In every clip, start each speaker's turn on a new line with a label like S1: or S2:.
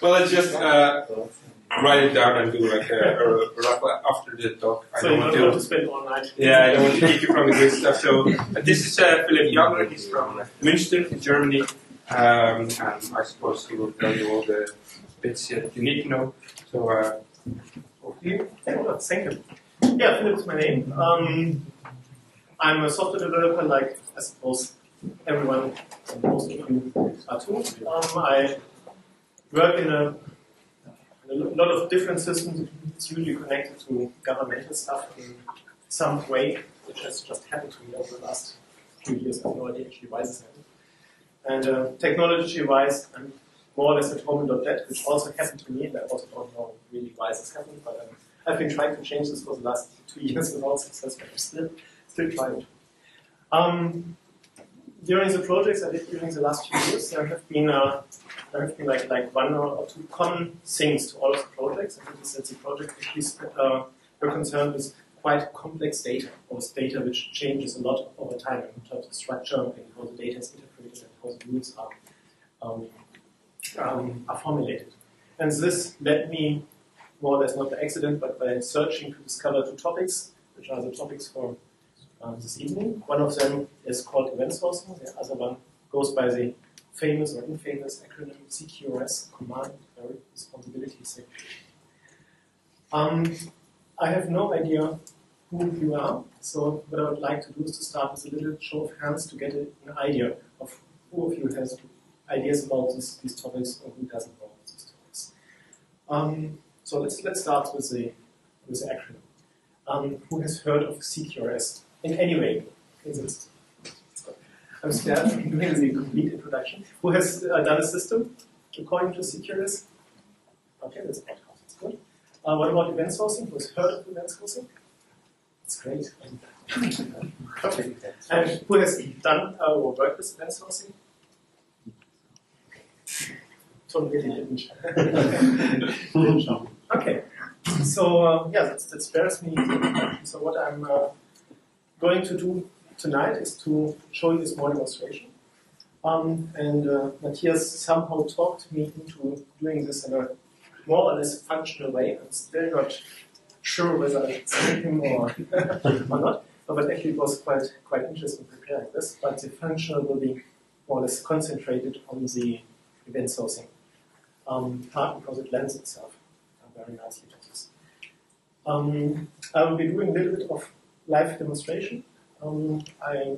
S1: Well, let's just write it down and do like a rough after the talk.
S2: So you don't want to spend all night?
S1: Yeah, I don't want to keep you from the good stuff. So this is Philip Younger. He's from Münster in Germany, and I suppose he will tell you all the bits that you need to know. So over here.
S2: Thank you. Yeah, Philip is my name. I'm a software developer, like I suppose everyone, most of you are too. I work in a lot of different systems. It's usually connected to governmental stuff in some way, which has just happened to me over the last few years. I have no idea actually why this happened. And technology-wise, I'm more or less at home in .NET, which also happened to me, and I also don't know really why this happened, but I've been trying to change this for the last 2 years without success, but I'm still trying. During the projects I did during the last few years, there have been like one or two common things to all of the projects. I think that the project actually were concerned with quite complex data, or data which changes a lot over time in terms of structure and how the data is interpreted and how the rules are formulated. And this led me, more or less not by accident, but by searching to discover 2 topics, which are the topics for this evening. One of them is called event sourcing. The other one goes by the famous or infamous acronym CQRS, Command Responsibility Segregation. I have no idea who you are, so what I would like to do is to start with a little show of hands to get an idea of who of you has ideas about these topics or who doesn't know about these topics. So let's start with the acronym. Who has heard of CQRS in any way? I'm scared from doing the complete introduction. Who has done a system according to CQRS? Okay, that's good. What about event sourcing? Who has heard of event sourcing? That's great. Okay. And who has done or worked with event sourcing? Totally didn't show. Okay. So yeah, that spares me. So what I'm going to do tonight is to show you a small demonstration. And Matthias somehow talked me into doing this in a more or less functional way. I'm still not sure whether I should thank him or not. But actually it was quite interesting preparing this. But the functional will be more or less concentrated on the event sourcing part because it lends itself very nicely to this. I will be doing a little bit of live demonstration. I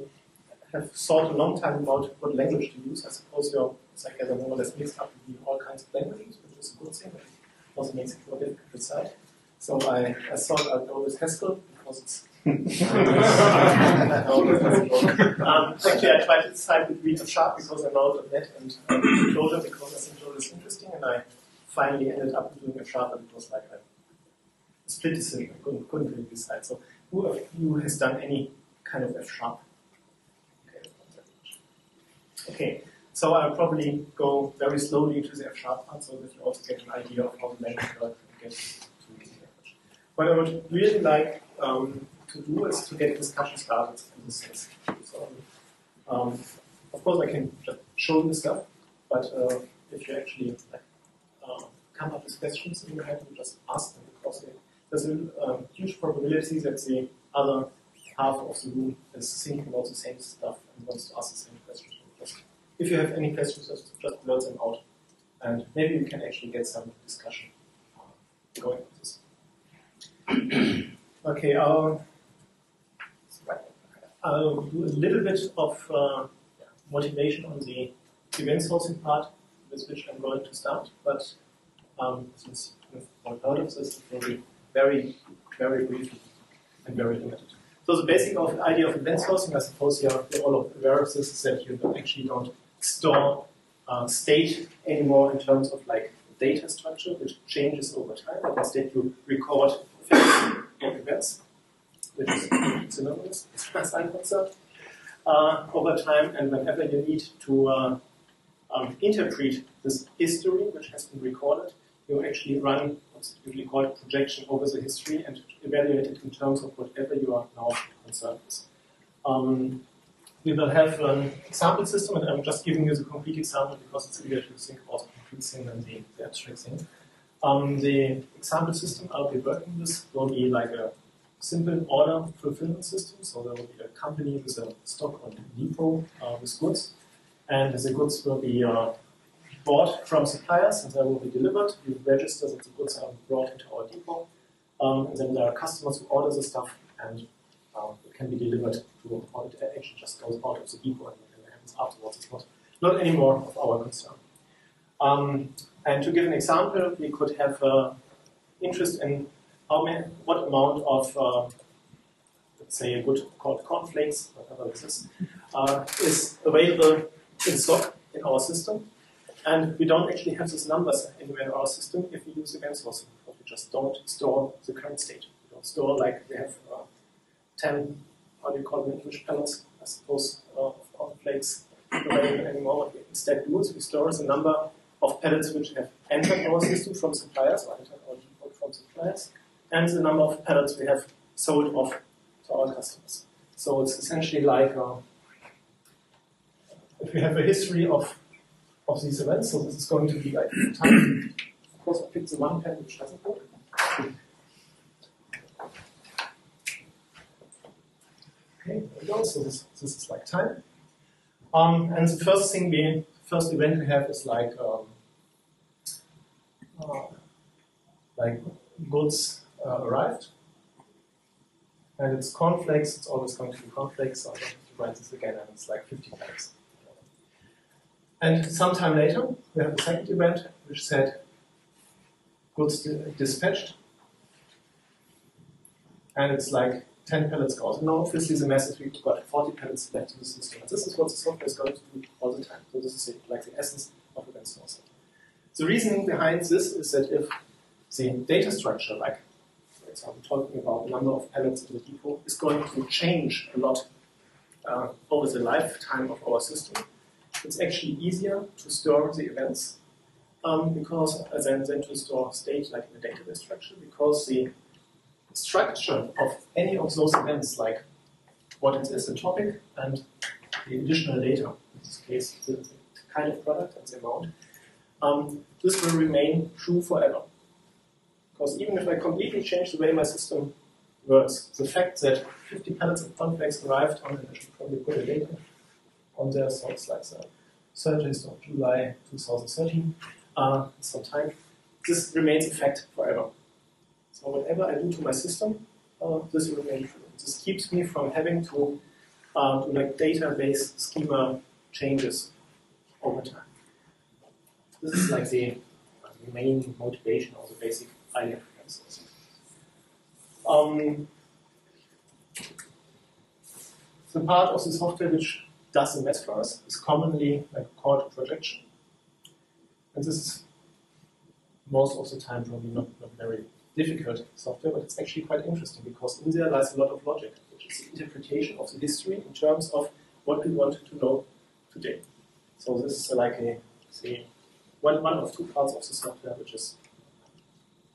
S2: have thought a long time about what language to use. I suppose your psychiatrists are more or less mixed up in all kinds of languages, which is a good thing, but also makes it more difficult to decide. So I thought I'd go with Haskell because it's actually, I tried to decide between C# because I know .NET and Clojure because I think Clojure is interesting, and I finally ended up doing C#, but it was like a split decision. I couldn't really decide. So who of you has done any kind of F#? Okay, so I'll probably go very slowly to the F# part so that you also get an idea of how the language works and get to the language. What I would really like to do is to get discussion started in this sense. So, of course, I can just show you the stuff, but if you actually come up with questions in your head, you just ask them because there's a huge probability that the other half of the room is thinking about the same stuff and wants to ask the same questions. If you have any questions, just blurt them out, and maybe we can actually get some discussion going with this. Okay, I'll do a little bit of motivation on the event sourcing part, with which I'm going to start. But since you've all heard of this, it will be very, very brief and very limited. So the basic idea of event sourcing, I suppose you're all aware of this, is that you actually don't store state anymore in terms of like data structure, which changes over time, but instead you record events, which is synonymous as far as I'm concerned, over time, and whenever you need to interpret this history which has been recorded, you actually run what's usually called a projection over the history and evaluate it in terms of whatever you are now concerned with. We will have an example system, and I'm just giving you the complete example because it's easier to think about concrete thing than the abstract thing. The example system I'll be working with will be like a simple order fulfillment system. So there will be a company with a stock on depot with goods, and the goods will be bought from suppliers and they will be delivered. We register that the goods are brought into our depot, and then there are customers who order the stuff, and it can be delivered to, or it actually just goes out of the depot and happens afterwards. It's not anymore of our concern. And to give an example, we could have interest in what amount of, let's say, a good called cornflakes, whatever this is available in stock in our system. And we don't actually have these numbers anywhere in our system if we use event sourcing, because we just don't store the current state. We don't store like we have 10, how do you call them in English, pallets, I suppose, of cornflakes available anymore. What we instead do is we store the number of pallets which have entered our system from suppliers, or entered our depot from suppliers, and the number of pallets we have sold off to our customers. So it's essentially like if we have a history of these events, so this is going to be like time. Of course, I picked the one pen which doesn't work. Okay, there we go. So this is like time. And the first event we have is like goods arrived, and it's cornflakes. It's always going to be cornflakes. So I'm going to write this again, and it's like 50 pallets. And sometime later, we have a second event which said goods dispatched, and it's like 10 pallets go out. And now, obviously, the message we've got 40 pallets left in the system. And this is what the software is going to do all the time. So this is like the essence of event sourcing. The reasoning behind this is that if the data structure, like for example, talking about number of pallets in the depot, is going to change a lot over the lifetime of our system, it's actually easier to store the events because than to store state like in a database structure, because the structure of any of those events, like what it is, the topic, and the additional data, in this case, the kind of product and the amount, this will remain true forever. Because even if I completely change the way my system works, the fact that 50 pallets of cornflakes arrived on, and I should probably put a date on there, so it's like the 30th of July 2013, some time, this remains a fact forever. So whatever I do to my system, this will remain true. This keeps me from having to do like database schema changes over time. This is like the main motivation or the basic idea of event sourcing. The part of the software which does the math for us is commonly called projection. And this is most of the time probably not very difficult software, but it's actually quite interesting because in there lies a lot of logic, which is the interpretation of the history in terms of what we want to know today. So this is like one of two parts of the software which is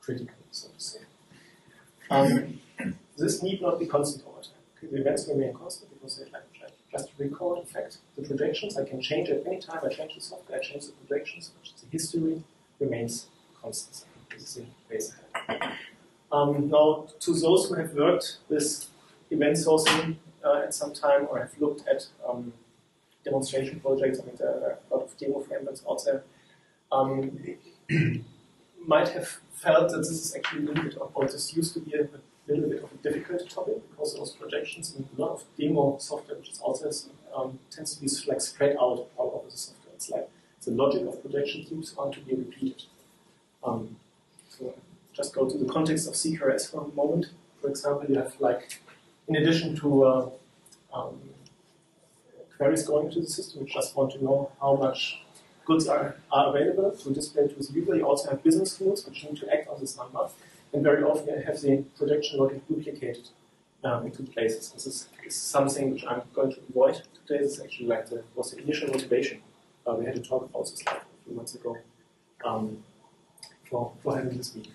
S2: critical, so to say. This need not be constant over time. Okay, the events remain constant because they just record effect. The projections I can change at any time. I change the software, I change the projections, which the history remains constant. This is the base. Now, to those who have worked with event sourcing at some time or have looked at demonstration projects, I mean, there are a lot of demo frameworks out there, might have felt that this is actually a little bit of, or this used to be a little bit of a difficult topic because those projections and a lot of demo software which is out there tends to be like spread out all over the software. It's like the logic of projection keeps on to be repeated. So just go to the context of CQRS for a moment. For example, you have like, in addition to queries going to the system, you just want to know how much goods are available to display to the user. You also have business rules which need to act on this number. And very often you have the projection logic duplicated in two places. This is something which I'm going to avoid today. This is actually like was the initial motivation. We had to talk about this like a few months ago for having this meeting.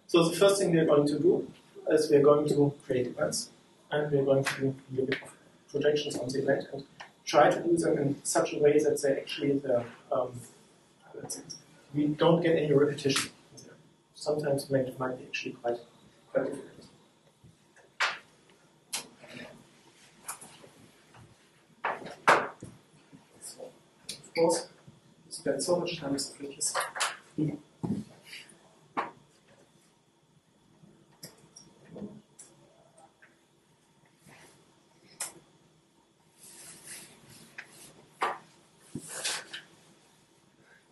S2: So the first thing we're going to do is we're going to create events, and we're going to do a little bit of projections on the event and try to do them in such a way that they actually the we don't get any repetition. Sometimes it might be actually quite difficult. So, of course, we spend so much time with switches.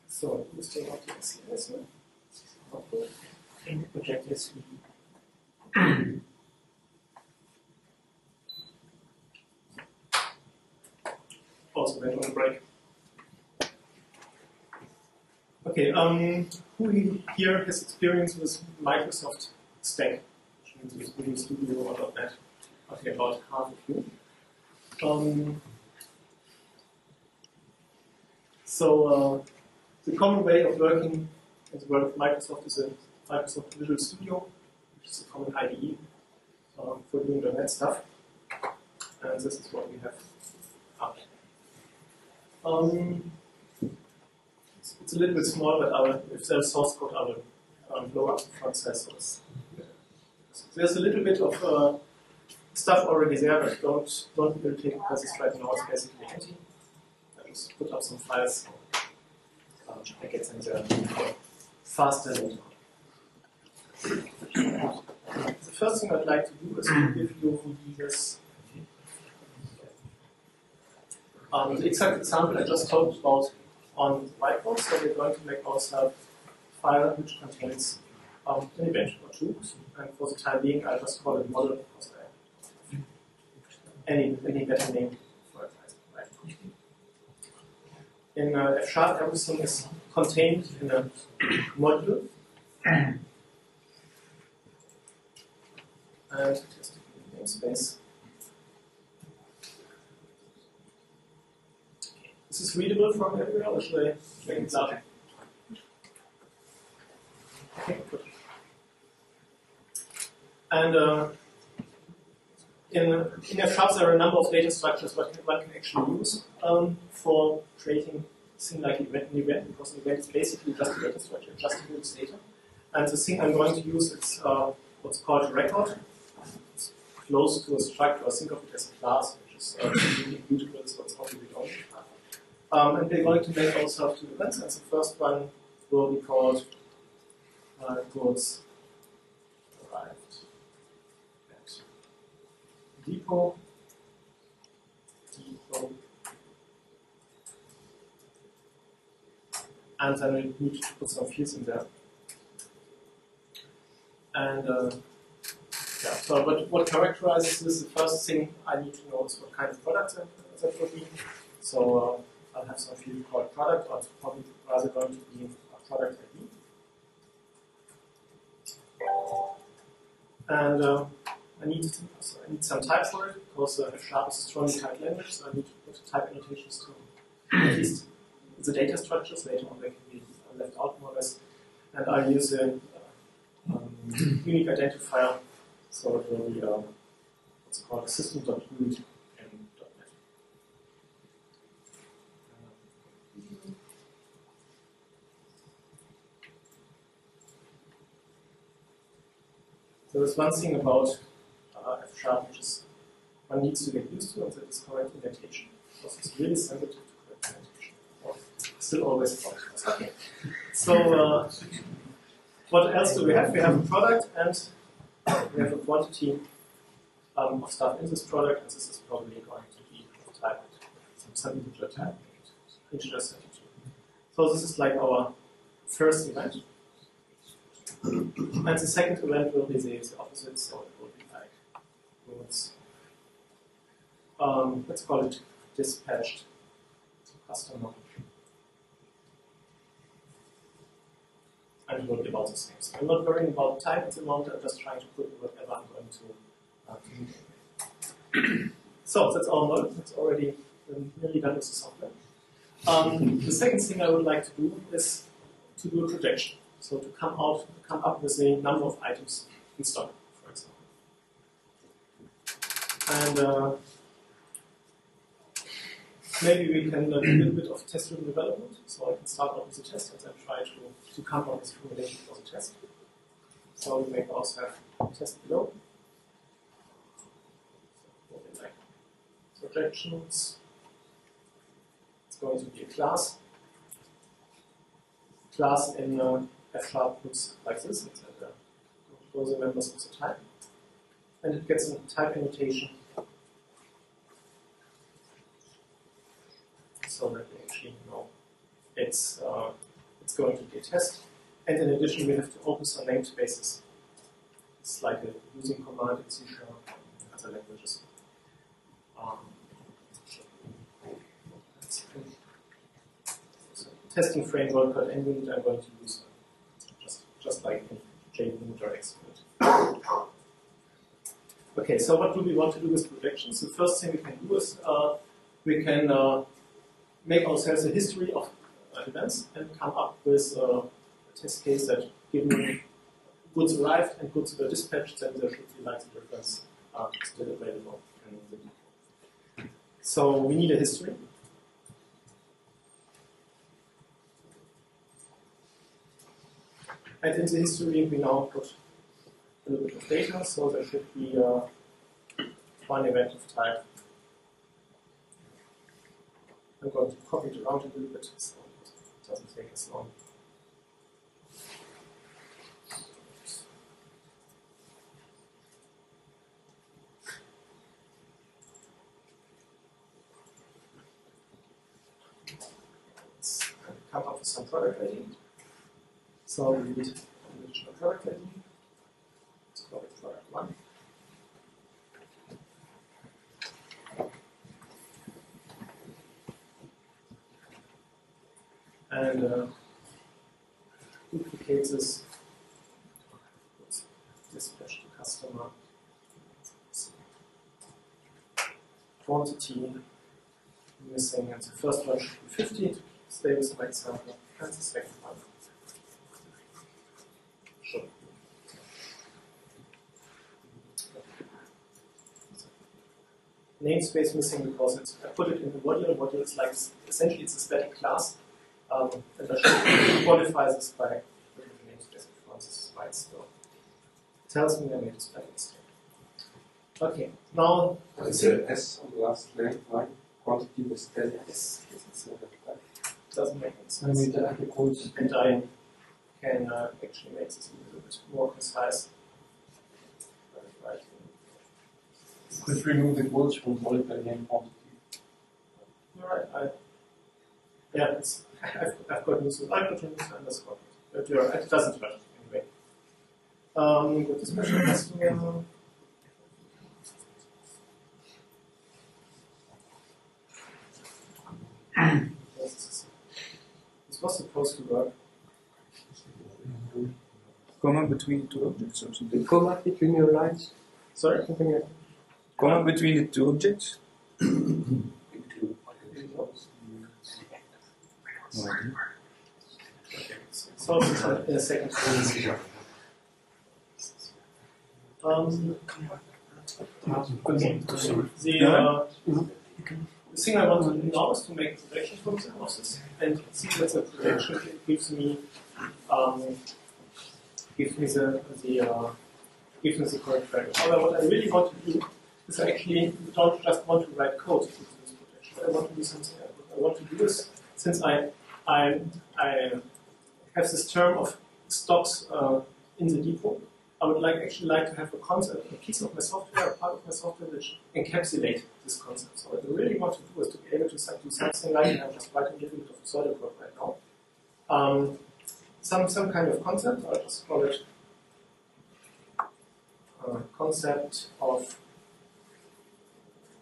S2: So, you still want to see this one?
S3: In the project is
S2: also went on a break. Okay, who here has experience with Microsoft Stack, which means with Visual Studio or .NET? Okay, about half of you. The common way of working in the world of Microsoft is a Microsoft Visual Studio, which is a common IDE for doing .NET stuff. And this is what we have up. It's a little bit small, but if there's source code, I will blow up the front side source. So there's a little bit of stuff already there, but don't build it because it's right now it's basically empty. I just put up some files. I get them there faster later. The first thing I'd like to do is to give you this. The exact example I just talked about on the whiteboard, so we're going to make ourselves a file which contains an event or two, and for the time being I'll just call it model because I have any better name for it. Right? In F# everything is contained in a module, and just a namespace. This is readable from everywhere, or should I make it up? Okay, good. And in F# there are a number of data structures one can actually use for creating a thing like an event, because an event is basically just a data structure, just holds data. And the thing I'm going to use is what's called a record. It's close to a structure, or think of it as a class, which is immutable, so it's only read-only. And we're going to make ourselves two events, and the first one will be called goods arrived at depot, and then we need to put some fields in there. And yeah, so what characterizes this? The first thing I need to know is what kind of product that will be. So I'll have some field called product, or it's probably rather going to be a product ID. And I need some type for it, because F# is a strongly typed language, so I need to put type annotations to at least the data structures. Later on they can be left out more or less. And I use a unique identifier, so it will be what's called a system.unit in .NET. So there's one thing about F# which is one needs to get used to, and that is correct indentation. Because it's really sensitive to correct indentation. Or still always about it. Okay. So what else do we have? We have a product, and we have a quantity of stuff in this product, and this is probably going to be typed some integer type, integer 32. So this is like our first event. And the second event will be the opposite, so it will be like let's call it dispatched to customer. And it will be about the same. So I'm not worrying about type at the moment, I'm just trying to put whatever I'm going to So that's our model. That's already nearly done with the software. The second thing I would like to do is to do a projection. So to come up with a number of items in stock, for example. And maybe we can do a little bit of test-driven development. So I can start out with a test and then try to come up with a formulation for the test. So we may also have test below. So like projections. It's going to be a class. Class in F# looks like this. It's those are members of the type. And it gets a type annotation so that we actually know it's going to be a test. And in addition, we have to open some namespaces. It's like a using command in C# and other languages. So testing framework called NUnit I'm going to use just like in JUnit or Xunit. Okay, so what do we want to do with projections? The first thing we can do is we can make ourselves a history of events and come up with a test case that, given goods arrived and goods were dispatched, then there should be like the difference still available in the depot. So we need a history. And in the history, we now put a little bit of data, so there should be one event of type. I'm going to copy it around a little bit so it doesn't take as long. Let's come up with some product ID. So we need an additional product ID. Let's call it product 1. And duplicate this, dispatch to customer, quantity missing, and the first one should be 50 to stay with my example, and the second one should be. Namespace missing because I put it in the module. Module is like essentially it's a static class. And I should qualify this by putting the namespace before this is right still. It tells me I made a spelling mistake. Okay, now.
S4: Is there an S on the last line? Quantity was 10.
S2: Yes. Doesn't make any sense. And I can actually make this a little bit more concise. Right.
S4: Could remove the quotes from multiply name quantity.
S2: Alright, yeah, I've got new underscore. But it doesn't hurt anyway. With the special customer. This was supposed to work.
S5: Comma between the two objects or something?
S4: The comma between your lines?
S2: Sorry, continue.
S5: Comma between the two objects?
S2: So in a second. The thing I want to do now is to make a projection from the process and see that the projection gives me the correct value. However, what I really want to do is actually don't just want to write code to this projection. I want to do something else. What I want to do is, since I have this term of stocks in the depot, I would actually like to have a concept, a piece of my software, a part of my software which encapsulate this concept. So what I really want to do is to be able to do something like, and I'm just writing a little bit of pseudocode right now. Some kind of concept, I'll just call it concept of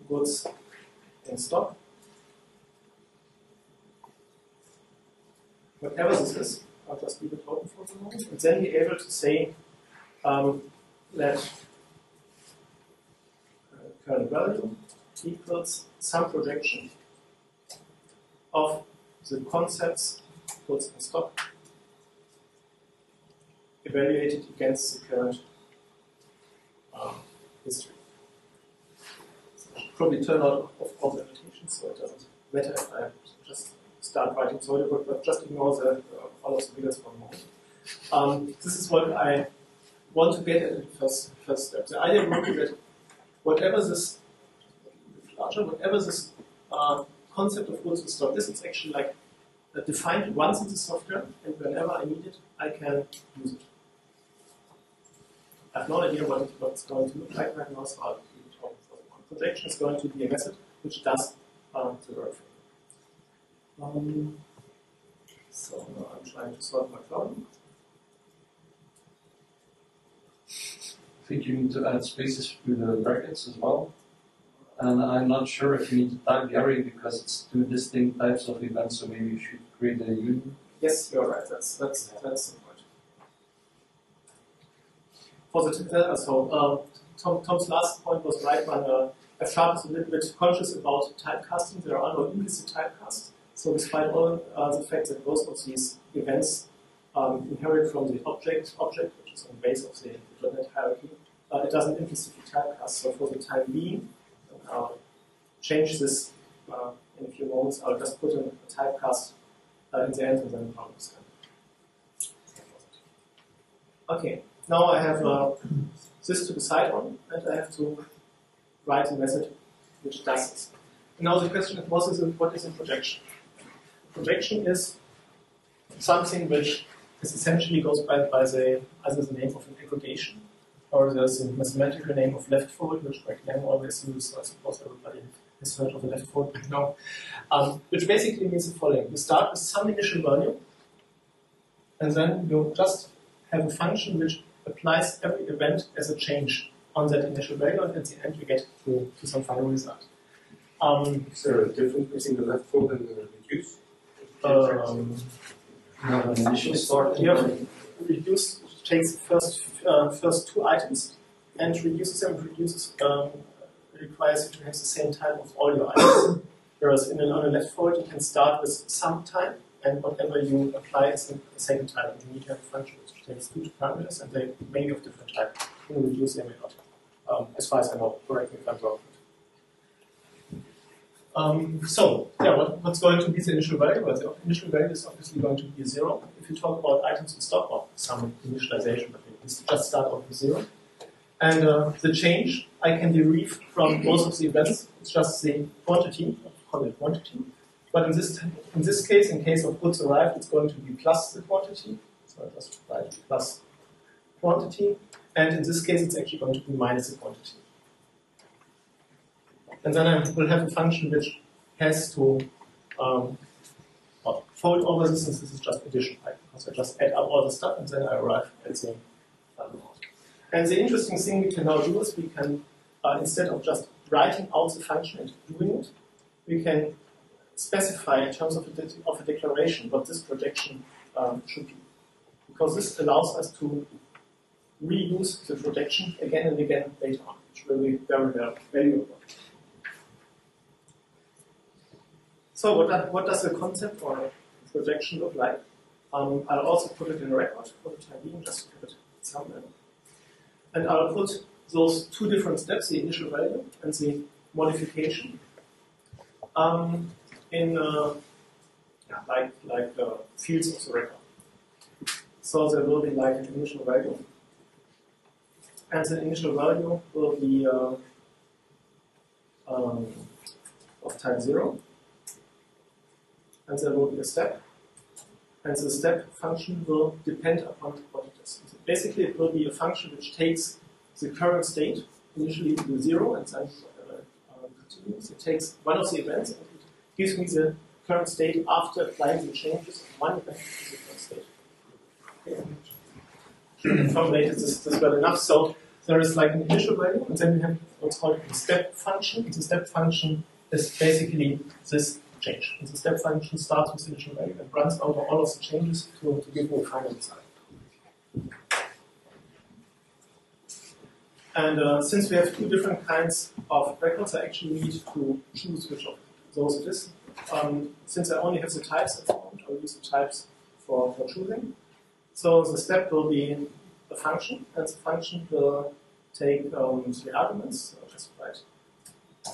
S2: goods in stock. Whatever this is, I'll just leave it open for the moment, and then be able to say that kernel value equals some projection of the concepts goods in stock evaluated against the current history. So I should probably turn out of all the annotations so it doesn't matter if I just start writing pseudo code, but just ignore all of the figures for a moment. This is what I want to get at the first step. The idea would be that whatever this concept of goods and stock is, it's actually like defined once in the software, and whenever I need it, I can use it. I have no idea what it's going to look like right now, so I'll be talking for the one. Projection is going to be a method which does the work for me. So now I'm trying to solve my problem.
S4: I think you need to add spaces to the brackets as well. And I'm not sure if you need to type the array because it's two distinct types of events, so maybe you should create a union.
S2: Yes, you're right. That's the point. Tom's last point was right when F# is a little bit conscious about typecasting. There are no implicit typecasts. So despite all the fact that most of these events inherit from the object, which is on the base of the .NET hierarchy, it doesn't implicitly typecast. So for the time being, I'll change this in a few moments. I'll just put in a typecast in the end and then the problem is done. Okay, now I have this to decide on, and I have to write a method which does this. And now the question is, what is a projection? Projection is something which is essentially goes by either the name of an aggregation, or there's a mathematical name of left fold, which Glenn always uses. So I suppose everybody has heard of the left fold now. Which basically means the following: you start with some initial value, and then you just have a function which applies every event as a change on that initial value, and at the end you get to some final result.
S1: Is there a difference between the left fold and the reduce?
S4: Initial start.
S2: Reduce takes first two items and reduces them. Requires you to have the same time of all your items. Whereas on a left fold, you can start with some time, and whatever you apply is the second time. And you need to have a function which takes two parameters, and they may be of different type. You can reduce them or not. As far as I know, correct me if I'm wrong. What's going to be the initial value? Well, the initial value is obviously going to be 0. If you talk about items in stock, or some initialization, but we just start off with 0. And the change I can derive from both of the events. It's just the quantity, call it quantity. But in this case, in case of goods arrived, it's going to be plus the quantity. So I just write plus quantity. And in this case, it's actually going to be minus the quantity. And then I will have a function which has to fold over this, since this is just addition type, because I just add up all the stuff and then I arrive at the final amount. And the interesting thing we can now do is we can, instead of just writing out the function and doing it, we can specify in terms of a declaration what this projection should be. Because this allows us to reuse the projection again and again later on, which will be very, very valuable. So what does the concept or projection look like? I'll also put it in a record for the time being, just to put it somewhere. And I'll put those two different steps, the initial value and the modification, in fields of the record. So there will be like an initial value, and the initial value will be of type 0. And there will be a step, and the step function will depend upon what it is. So basically, it will be a function which takes the current state, initially to the 0, and then continues. It takes one of the events, and it gives me the current state after applying the changes of one event to the current state. Okay. Formulated this well enough. So there is like an initial value, and then we have what's called the step function. The step function is basically this change. And the step function starts with the initial value and runs over all of the changes to give me a final result. And since we have two different kinds of records, I actually need to choose which of those it is. Since I only have the types at the moment, I'll use the types for choosing. So the step will be a function, and the function will take 3 arguments. So I'll just write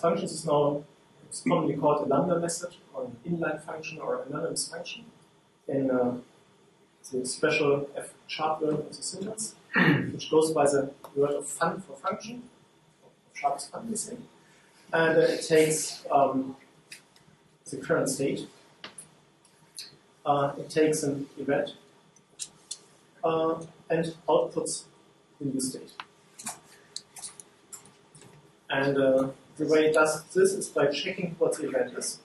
S2: functions is now it's commonly called a lambda method, or an inline function, or an anonymous function in the special F# version of the syntax, which goes by the word of fun for function. Sharp is fun, we say. And it takes the current state. It takes an event and outputs the new state. And the way it does this is by checking what the event is.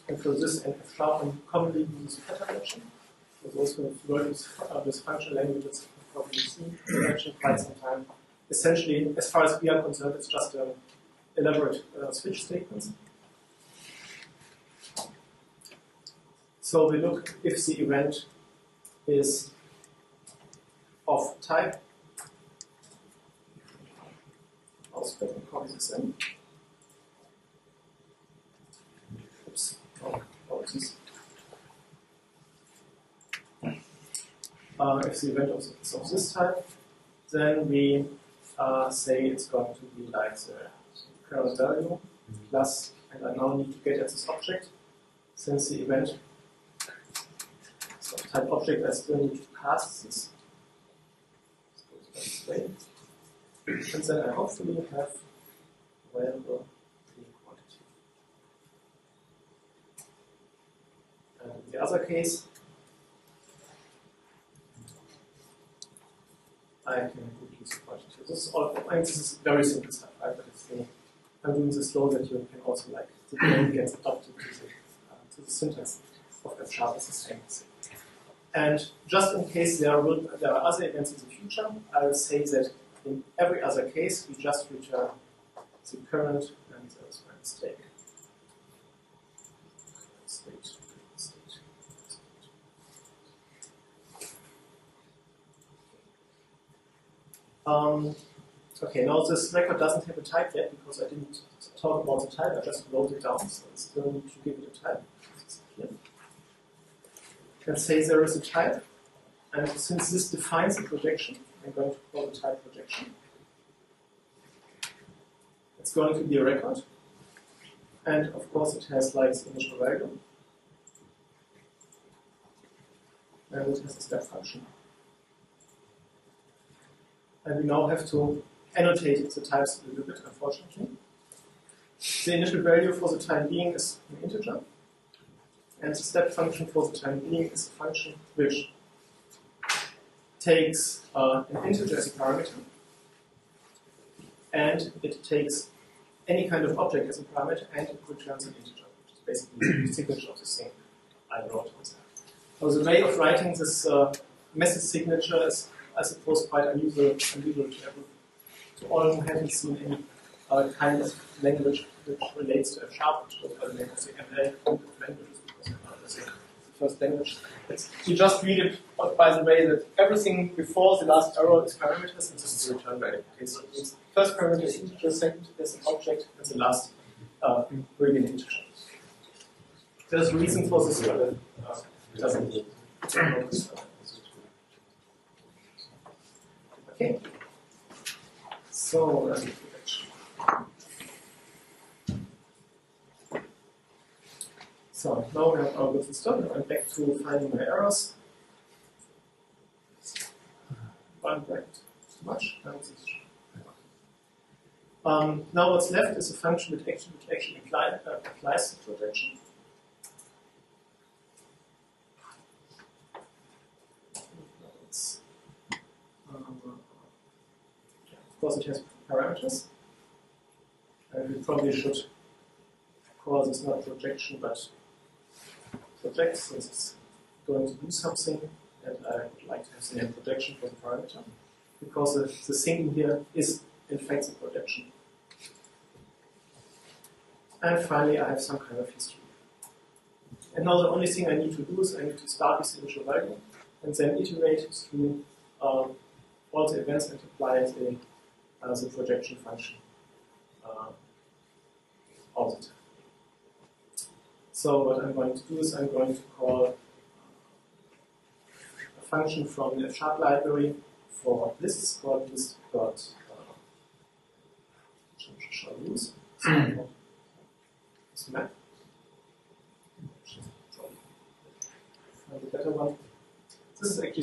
S2: And for this, in F# commonly use pattern matching. For those who have worked with function languages, have probably seen matching quite some time. Essentially, as far as we are concerned, it's just elaborate switch statements. So we look if the event is of type. I'll split and copy this in. Oops, apologies. If the event is of this type, then we say it's going to be like the current value plus, and I now need to get at this object. Since the event is of type object, I still need to pass this. This way. And then I hopefully have available the quantity. And in the other case, I can reduce the quantity. This is all. I mean, this is very simple stuff, right? But it's I'm doing this slow that you can also like the brain gets adopted to the syntax of F# as the same. And just in case there are other events in the future, I will say that in every other case we just return the current and the state. Okay, now this record doesn't have a type yet because I didn't talk about the type, I just wrote it down, so I still need to give it a type. Let's say there is a type, and since this defines a projection, I'm going to call the type projection. It's going to be a record, and of course it has like the initial value, and it has a step function. And we now have to annotate the types a little bit, unfortunately. The initial value for the time being is an integer, and the step function for the time being is a function which takes an integer as a parameter, and it takes any kind of object as a parameter, and it returns an integer, which is basically the signature of the thing I wrote on that. Now, the way of writing this message signature is, I suppose, quite unusual to all who haven't seen any kind of language which relates to F#, which was the name of the ML languages, because the first language. You just read it by the way that everything before the last arrow is parameters, and this is the return value. Okay, so the first parameter is integer, second is an object, and the last will be an integer. There's a reason for this, but it doesn't Okay. So now we have our good system. I'm back to finding my errors. One bracket too much. Now what's left is a function which actually applies the projection. Of course, it has parameters, and we probably should call this not projection but project, since it's going to do something, and I would like to have the name projection for the parameter, because the thing here is in fact the projection. And finally, I have some kind of history. And now the only thing I need to do is I need to start with the initial value, and then iterate through all the events and apply the projection function all the time. So what I'm going to do is I'm going to call a function from the F# library for lists called list.use.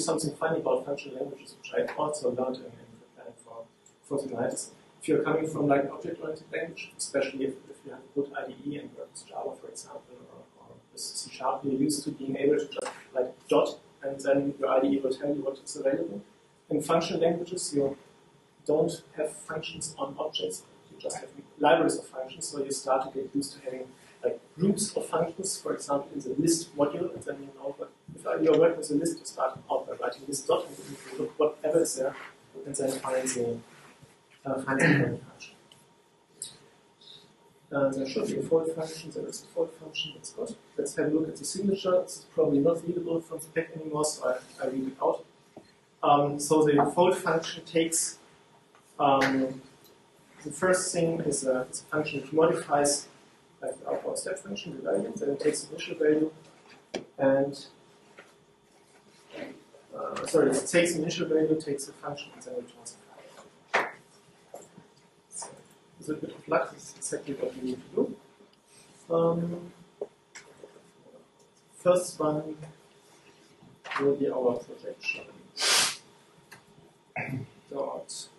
S2: something funny about functional languages, which I also learned in preparing for tonight. Is if you're coming from like an object-oriented language, especially if you have a good IDE and work with Java, for example, or with C#, you're used to being able to just like dot, and then your IDE will tell you what is available. In functional languages, you don't have functions on objects. You just have libraries of functions, so you start to get used to having like groups of functions, for example, in the list module, and then you know, but if you're working with a list, you start out by writing list dot, and you look whatever is there, and then find the current function. There should be a fold function, there is a fold function, that's good. Let's have a look at the signature. It's probably not readable from the spec anymore, so I read it out. So the fold function takes, the first thing is a function which modifies like the outbound step function, the value, then it takes the initial value, and it takes the initial value, takes the function, and then returns the value. So, with a bit of luck, this is exactly what we need to do. First one will be our projection. Dot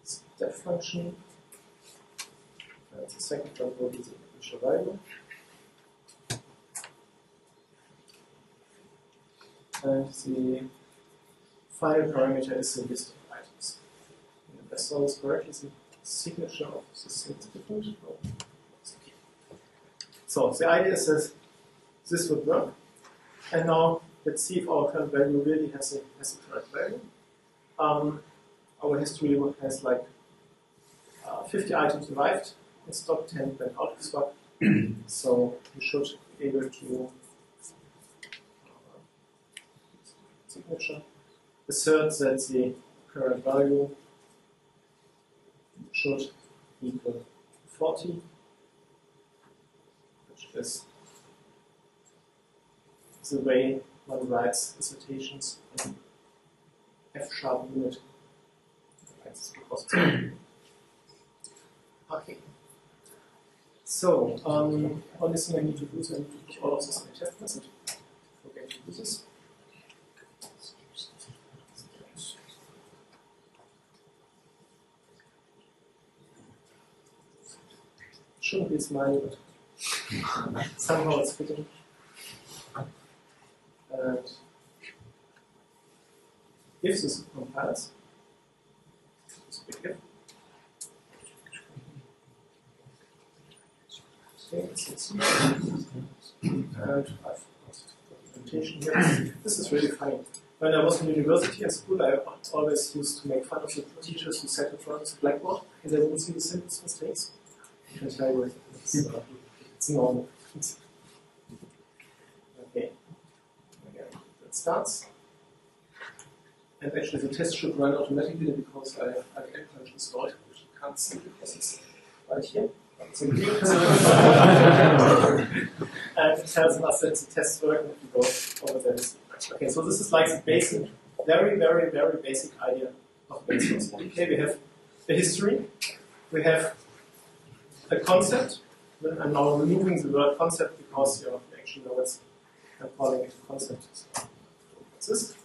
S2: step function. And the second one will be the initial value. And the final parameter is the list of items. And if I saw this correctly, the signature of this thing is different. No. So the idea is that this would work. And now let's see if our current value really has a correct value. Our history has like 50 items arrived in stock, 10 went out of stock. So you should be able to signature assert that the current value should equal 40, which is the way one writes assertions in F# unit. Okay. So, only thing I need to do is I need to put all of this in the test method. We're going to do this. Shouldn't be smiling, but somehow it's fitting. And if this compiles, it's a big if. Okay, and I've documentation here. This is really funny. When I was in university and school, I always used to make fun of the teachers who sat in front of the blackboard and they wouldn't see the simplest mistakes. I can tell you it's normal. Okay. Again, that starts. And actually the test should run automatically because I have endpoint installed, which you can't see because it's right here. So and it tells us that the tests work and if you go over there. Okay, so this is like the basic, very, very, very basic idea of base source. Okay, we have the history, we have a concept. I'm now removing the word concept because you actually know it's I'm calling it concept. So what's this?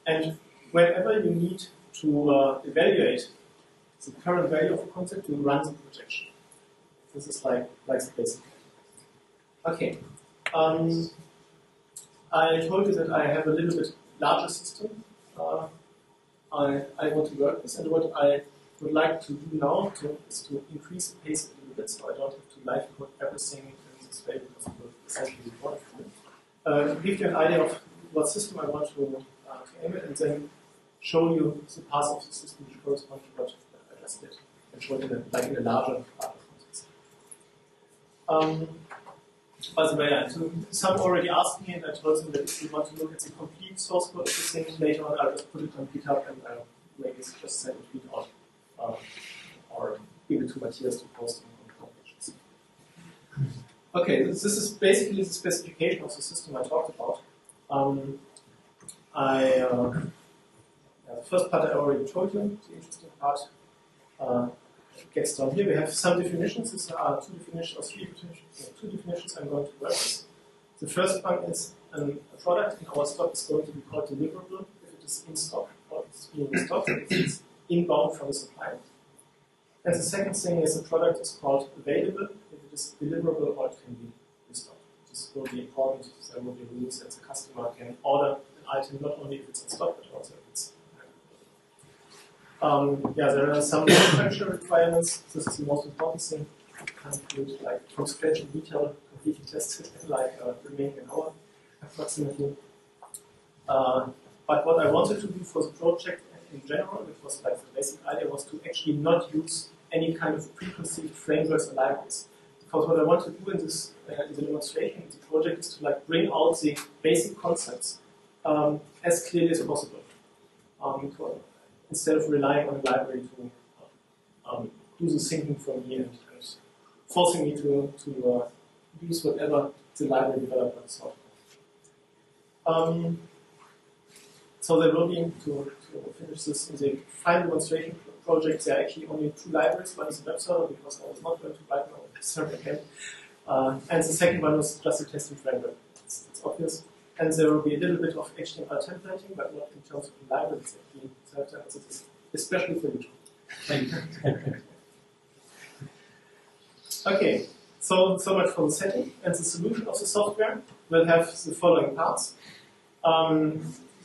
S2: And whenever you need to evaluate the current value of a concept, you run the projection. This is like the basic. Okay. I told you that I have a little bit larger system I want to work with, and what I would like to do now is to increase the pace a little bit, so I don't have to live code everything in this way because it will essentially be boring for me. Give you an idea of what system I want to aim at, and then show you the parts of the system which correspond to what I just did, and show it in a larger part of context. By the way, some already asked me, and I told them that if you want to look at the complete source code of the thing later on, I'll just put it on GitHub and I'll maybe just send a tweet out or give it to Matthias to post on pages. Okay, this is basically the specification of the system I talked about. The first part I already told you, the interesting part gets down here. We have some definitions. These are two definitions or three definitions. Two definitions I'm going to work with. The first one is a product in our stock is going to be called deliverable if it is in stock or it's being in stock, if it's inbound from the supplier. And the second thing is the product is called available if it is deliverable or it can be in stock. This will be important. There will be rules that the customer can order an item not only if it's in stock but also if it's there are some manufacturer requirements. This is the most important thing. Include like from scratch in detail, completely tested in like remaining an hour approximately. But what I wanted to do for the project in general, which was like the basic idea, was to actually not use any kind of preconceived frameworks or libraries. Because what I want to do in this in the demonstration in the project is to like bring out the basic concepts as clearly as possible. Instead of relying on a library to do the thinking for me and forcing me to use whatever the library developer thought of. So there will be, to finish this, in the final demonstration project, there are actually only two libraries. One is a web server, because I was not going to write my own web server again. And the second one was just a testing framework. It's obvious. And there will be a little bit of HTML templating, but not in terms of the libraries. Especially for you.
S4: Thank you.
S2: Okay, so much for the setting. And the solution of the software will have the following parts.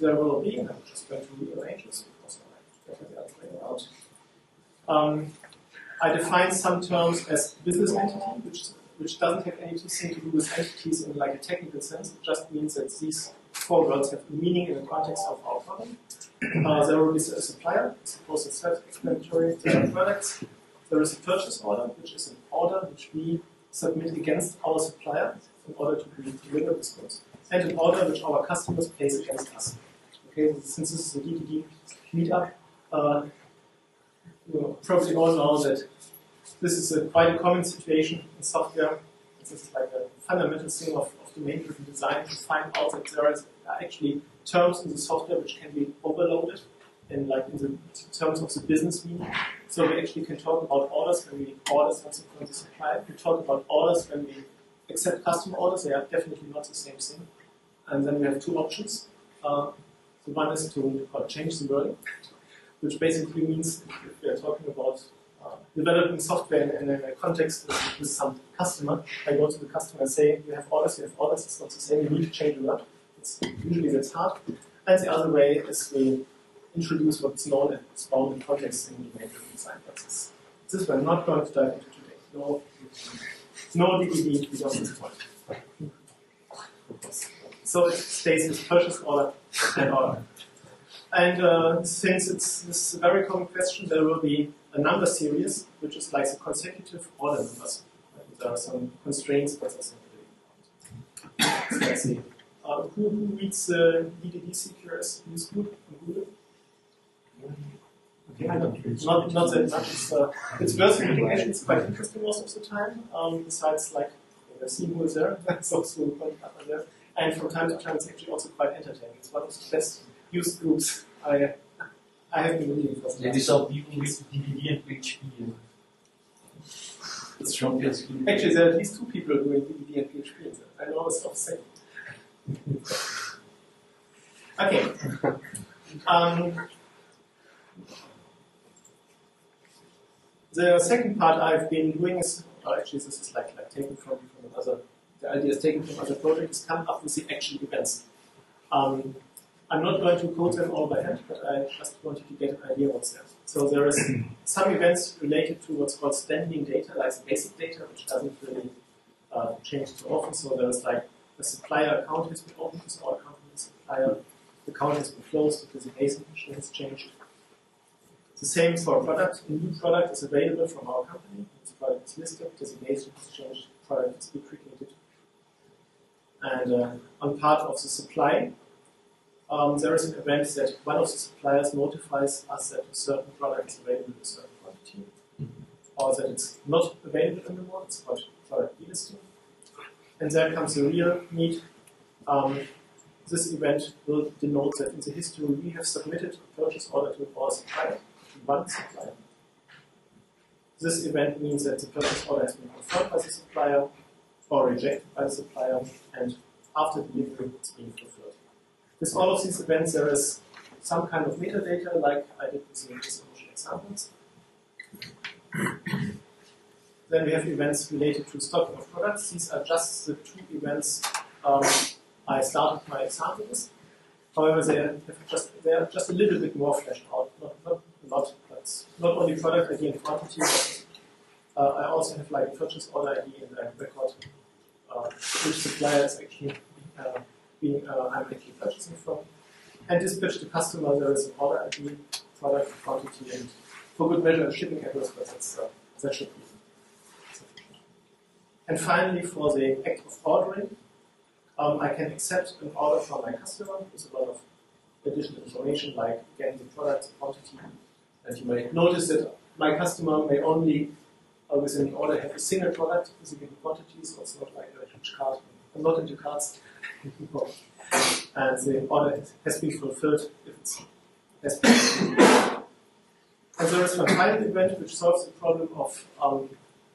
S2: There will be, I'm just going to rearrange this because I have the other way around. I define some terms as business entity, which doesn't have anything to do with entities in like a technical sense. It just means that these four words have meaning in the context of our problem. There will be a supplier, suppose it's self-explanatory. There are products. There is a purchase order, which is an order which we submit against our supplier in order to deliver this goods, and an order which our customers place against us. Okay, since this is a DDD meetup, you probably all know that this is quite a common situation in software. This is like a fundamental thing of domain-driven design to find out that there are actually terms in the software which can be overloaded in the terms of the business meaning. So we actually can talk about orders when we order something from the supplier. We talk about orders when we accept customer orders. They are definitely not the same thing. And then we have two options. The one is to change the wording, which basically means if we are talking about developing software in a context with some customer, I go to the customer and say, you have orders, it's not the same, you need to change the word. Usually that's hard. And the other way is we introduce what's known as bounded context in domain-driven design process. This we're not going to dive into today. No DDD beyond this point. So it stays as purchase order and order. And since this is a very common question, there will be a number series, which is like the consecutive order numbers. There are some constraints, but that's not really important. So let's see. Who reads the DDD CQRS news group on Google? Okay, not that much. It's worth reading. Actually, it's quite interesting most of the time. Besides, like, I've seen who is there, so quite up there. And from time to time, it's actually also quite entertaining. It's one of the best used groups I have been reading for.
S4: Yeah, these are people with DDD and PHP. It's from PHP.
S2: Actually, there are at least two people doing DDD and PHP. I know it's not the same. Okay. The second part I've been doing is, actually this is like taken from another, the idea is taken from other projects, is come up with the actual events. I'm not going to code them all by hand, but I just wanted to get an idea what's there. So there is some events related to what's called standing data, like the basic data, which doesn't really change too often. So there is like the supplier account has been opened with our company, supplier account has been closed because the basic machine has changed. The same for a product. A new product is available from our company. This product is listed, designation has changed, product is deprecated. And on part of the supply, there is an event that one of the suppliers notifies us that a certain product is available in a certain quantity, or that it's not available anymore. It's called product delisting. And there comes the real need. This event will denote that in the history we have submitted a purchase order to our supplier, to one supplier. This event means that the purchase order has been confirmed by the supplier or rejected by the supplier, and after delivery it's being fulfilled. With all of these events, there is some kind of metadata, like I did with the initial examples. Then we have events related to stocking of products. These are just the two events I started my example with. However, they are just a little bit more fleshed out. Not a lot, but not only product ID and quantity, but I also have like purchase order ID and a record which supplier is actually I'm actually purchasing from. And dispatch to customer, there is an order ID, product quantity, and for good measure, a shipping address, but that should be sufficient. And finally, for the act of ordering, I can accept an order from my customer with a lot of additional information, like again the product quantity. And you may notice that my customer may only within the order have a single product with a given quantity, so it's not like a huge cart. I'm not into carts. And the order has been fulfilled if it's has been fulfilled. And there is one final event which solves the problem of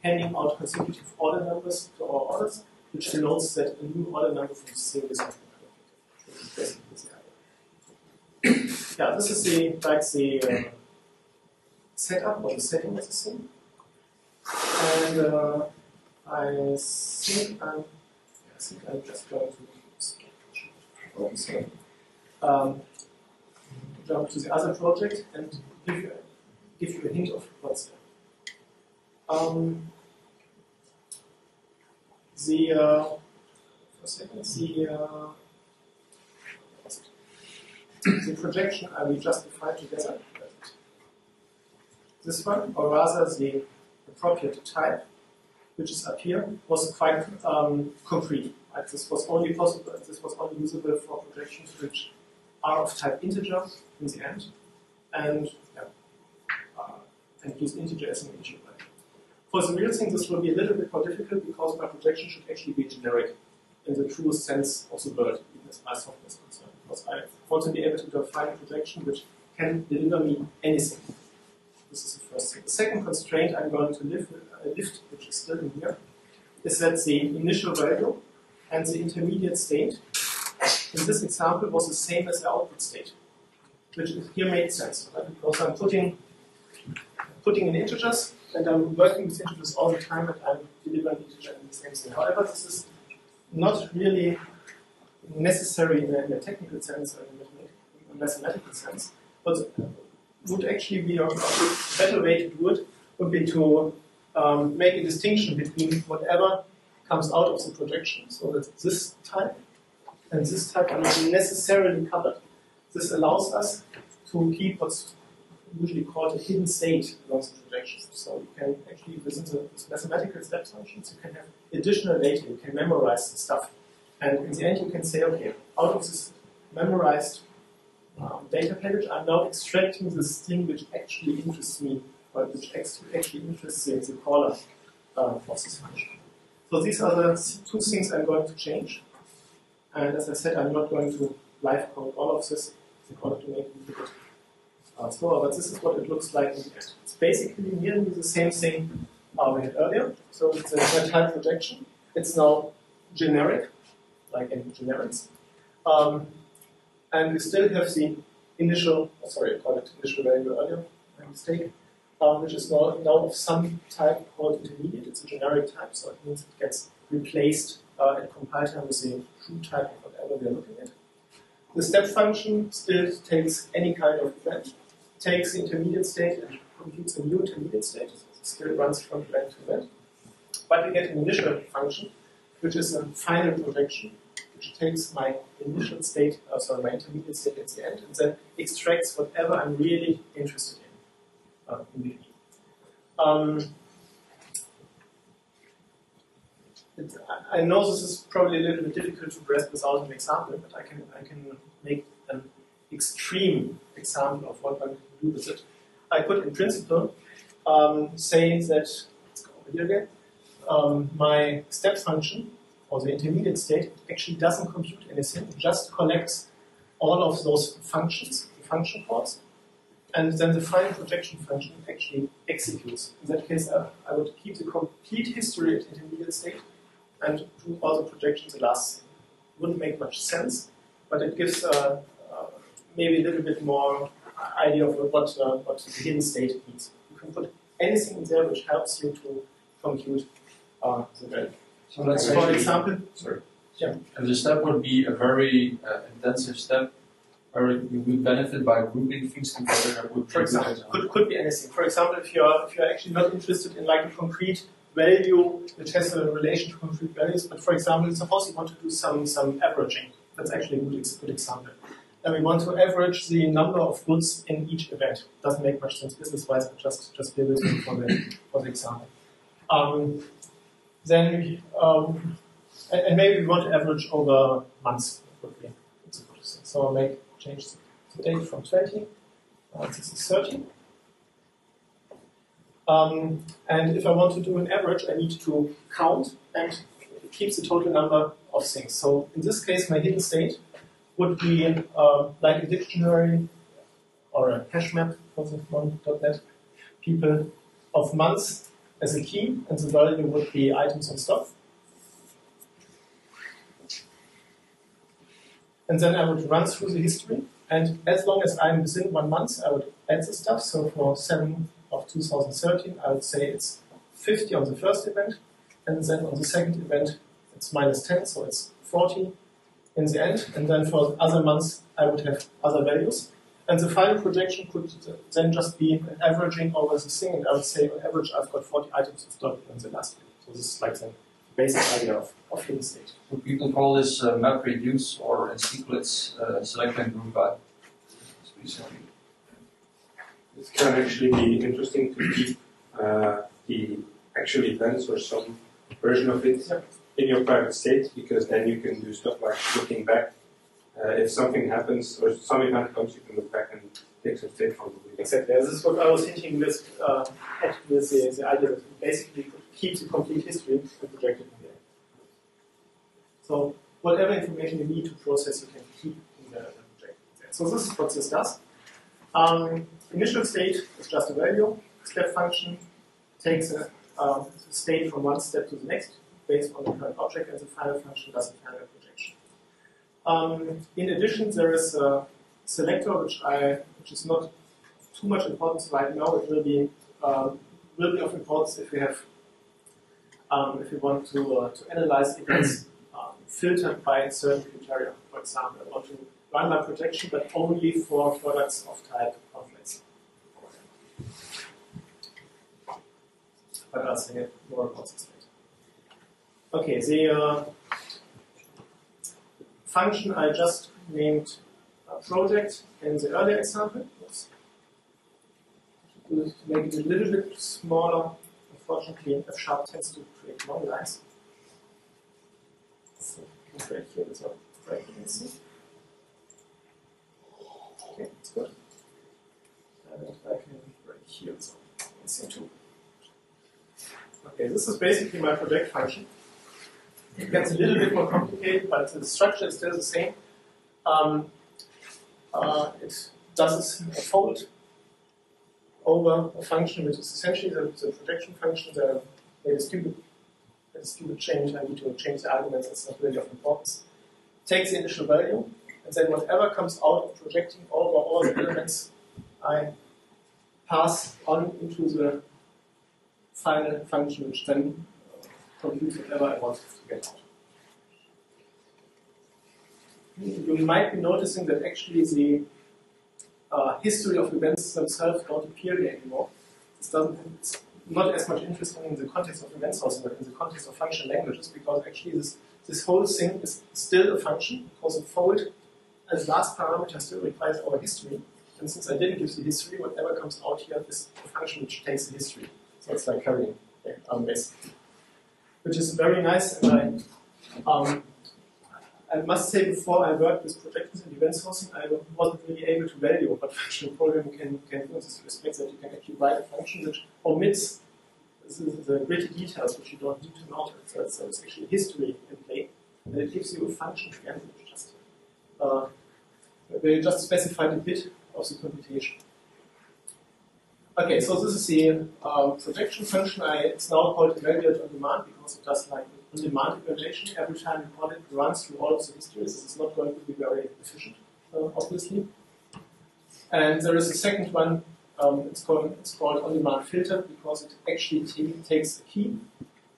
S2: handing out consecutive order numbers to our orders, which denotes that a new order number from the same is not allocated. Yeah, this is the setup or the setting of the thing. And I think I'm just going to jump to the other project and give you a hint of what's there. The projection I will justify together. This one, or rather the appropriate type, which is up here, was quite concrete. Right? This was only possible. This was only usable for projections which are of type integer in the end, and use integer as an integer value. For the real thing, this will be a little bit more difficult because my projection should actually be generic in the truest sense of the word, even as my software is concerned. Because I want to be able to define a projection which can deliver me anything. This is the first thing. The second constraint I'm going to lift, which is still in here, is that the initial value and the intermediate state in this example was the same as the output state, which here made sense, right? Because I'm putting in integers and I'm working with integers all the time and I'm delivering integer in the same thing. However, this is not really necessary in a technical sense or in a mathematical sense, but would actually be a better way to do it would be to make a distinction between whatever comes out of the projection, so that this type and this type are not necessarily covered. This allows us to keep what's usually called a hidden state along the projections. So you can actually, within the mathematical step functions, you can have additional data, you can memorize the stuff. And in the end you can say, okay, out of this memorized data package, I'm now extracting this thing which actually interests me, or which actually interests the caller of this function. So these are the two things I'm going to change. And as I said, I'm not going to live code all of this in order to make it a bit slower, but this is what it looks like in the end. It's basically nearly the same thing we had earlier. So it's a type projection. It's now generic, like in generics. And we still have the initial, sorry, I called it initial value earlier, my mistake, which is now of some type called intermediate. It's a generic type, so it means it gets replaced at compile time with the true type of whatever we're looking at. The step function still takes any kind of event, takes the intermediate state and computes a new intermediate state. So it still runs from event to event. But we get an initial function, which is a final projection, which takes my initial state, my intermediate state at the end, and then extracts whatever I'm really interested in between. I know this is probably a little bit difficult to grasp without an example, but I can make an extreme example of what one can do with it. I could, in principle, say that, let's go over here again, my step function, or the intermediate state, actually doesn't compute anything, it just collects all of those functions, the function calls, and then the final projection function actually executes. In that case, I would keep the complete history at intermediate state and do all the projections the last wouldn't make much sense, but it gives maybe a little bit more idea of what the hidden state means. You can put anything in there which helps you to compute the value.
S4: So that's
S2: For
S4: actually,
S2: example,
S4: sorry.
S2: Yeah.
S4: And the step would be a very intensive step where you would benefit by grouping things together. That would
S2: for example, could be anything. For example, if you're actually not interested in like a concrete value which has a relation to concrete values, but for example, suppose you want to do some averaging. That's actually a good example. And we want to average the number of goods in each event. Doesn't make much sense business-wise, but just bear with me for the example. And maybe we want to average over months. It's a good thing. So I'll change the date from 20. This is 30. And if I want to do an average, I need to count, and it keeps the total number of things. So in this case, my hidden state would be like a dictionary or a hash map for the .NET people of months as a key, and the value would be items on stock. And then I would run through the history, and as long as I'm within 1 month, I would add the stuff. So for 7 of 2013, I would say it's 50 on the first event, and then on the second event, it's -10, so it's 40 in the end. And then for other months, I would have other values. And the final projection could then just be an averaging over the thing, and I would say on average, I've got 40 items in stock in the last week. So this is like the basic idea of hidden state.
S4: So people call this map reduce, or in SQL it's select and group by.
S1: It can actually be interesting to keep the actual events or some version of it in your private state, because then you can do stuff like looking back. If something happens or some event comes, you can look back and take some state from it.
S2: Exactly. This is what I was hinting with the idea that basically keep the complete history and project it in there. So whatever information you need to process, you can keep in the project. So this is what this does. Initial state is just a value. Step function takes a state from one step to the next based on the current object, and the final function does a final projection. In addition, there is a selector which is not too much importance right now. It will be of importance if we have if we want to analyze events filtered by certain criteria. For example, I want to run my projection, but only for products of type complex. But I'll say more about this later. Okay, the function I just named project in the earlier example. To make it a little bit smaller, unfortunately, F# tends to create long lines. So right here is what you can see. Okay, that's good. And I can right here, so you can see too. Okay, this is basically my project function. It gets a little bit more complicated, but the structure is still the same. It does a fold over a function which is essentially the projection function. Made a stupid change. I need to change the arguments. That's not really of importance. Takes the initial value, and then whatever comes out of projecting over all the elements, I pass on into the final function, which then computes whatever I want to get out. You might be noticing that actually the history of events themselves don't appear here anymore. It's not as much interesting in the context of event sourcing, but in the context of function languages, because actually this whole thing is still a function, because a fold as last parameter still requires our history. And since I didn't give the history, whatever comes out here is a function which takes the history. So it's like carrying basically. Which is very nice, and I must say, before I worked with projections and event sourcing, I wasn't really able to value what functional programming can do in this respect, that you can actually write a function which omits the gritty details which you don't need to know. So it's actually history in play, and it gives you a function again which just where you just specified a bit of the computation. Okay, so this is the projection function. It's now called evaluate on demand because it does like on-demand implementation. Every time you call it, runs through all of the histories. This is not going to be very efficient, obviously. And there is a second one. It's called on-demand filter because it actually takes a key.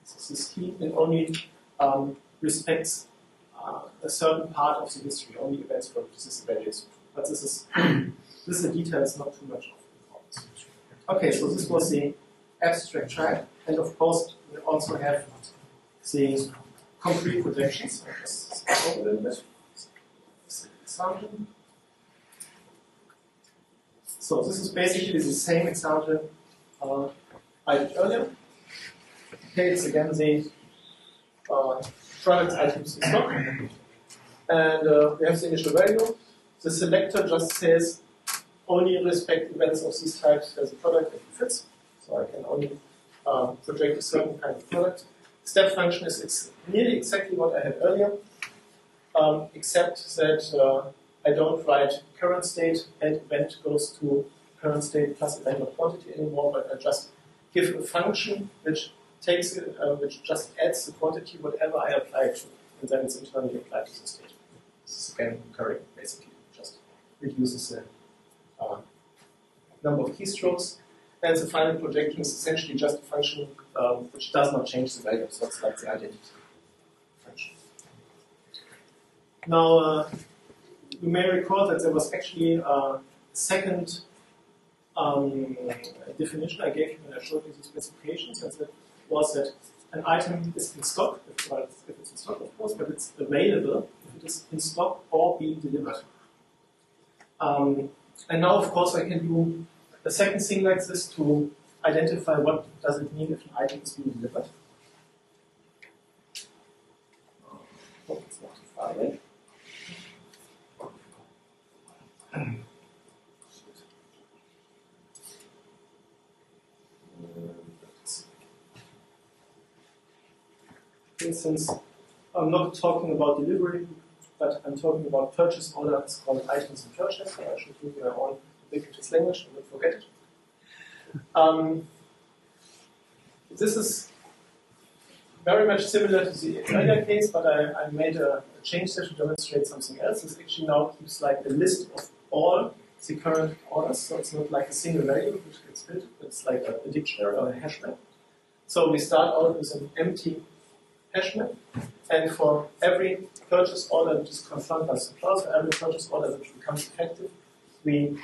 S2: This is key and only respects a certain part of the history, only events for which this is values. But this is a detail. It's not too much of importance. Okay, so this was the abstract type, and of course we also have the concrete projections. I'll just skip over a little bit. Example. So this is basically the same example I did earlier. Okay, it's again the product items in stock, and we have the initial value. The selector just says only respect events of these types as a product that fits. So I can only project a certain kind of product. Step function is nearly exactly what I had earlier, except that I don't write current state and event goes to current state plus event or quantity anymore, but I just give a function which takes it, which just adds the quantity whatever I apply it to, and then it's internally applied to the state. This is again recurring, basically, just reduces the number of keystrokes. And the final projection is essentially just a function which does not change the value, so it's like the identity function. Now, you may recall that there was actually a second definition I gave you when I showed you the specifications, and that was that an item is in stock, if it's in stock, of course, but it's available if it is in stock or being delivered. And now, of course, I can do the second thing like this to identify what does it mean if an item is being delivered. Hope it's not too far away. For instance, I'm not talking about delivery, but I'm talking about purchase order. It's called items and purchase. So I should do my own ubiquitous language, I would forget it. This is very much similar to the earlier case, but I made a change there to demonstrate something else. This actually now keeps like a list of all the current orders, so it's not like a single value which gets filled, it's like a dictionary or a hash map. So we start out with an empty hash map, and for every purchase order which is confirmed by supplier, for every purchase order which becomes effective, we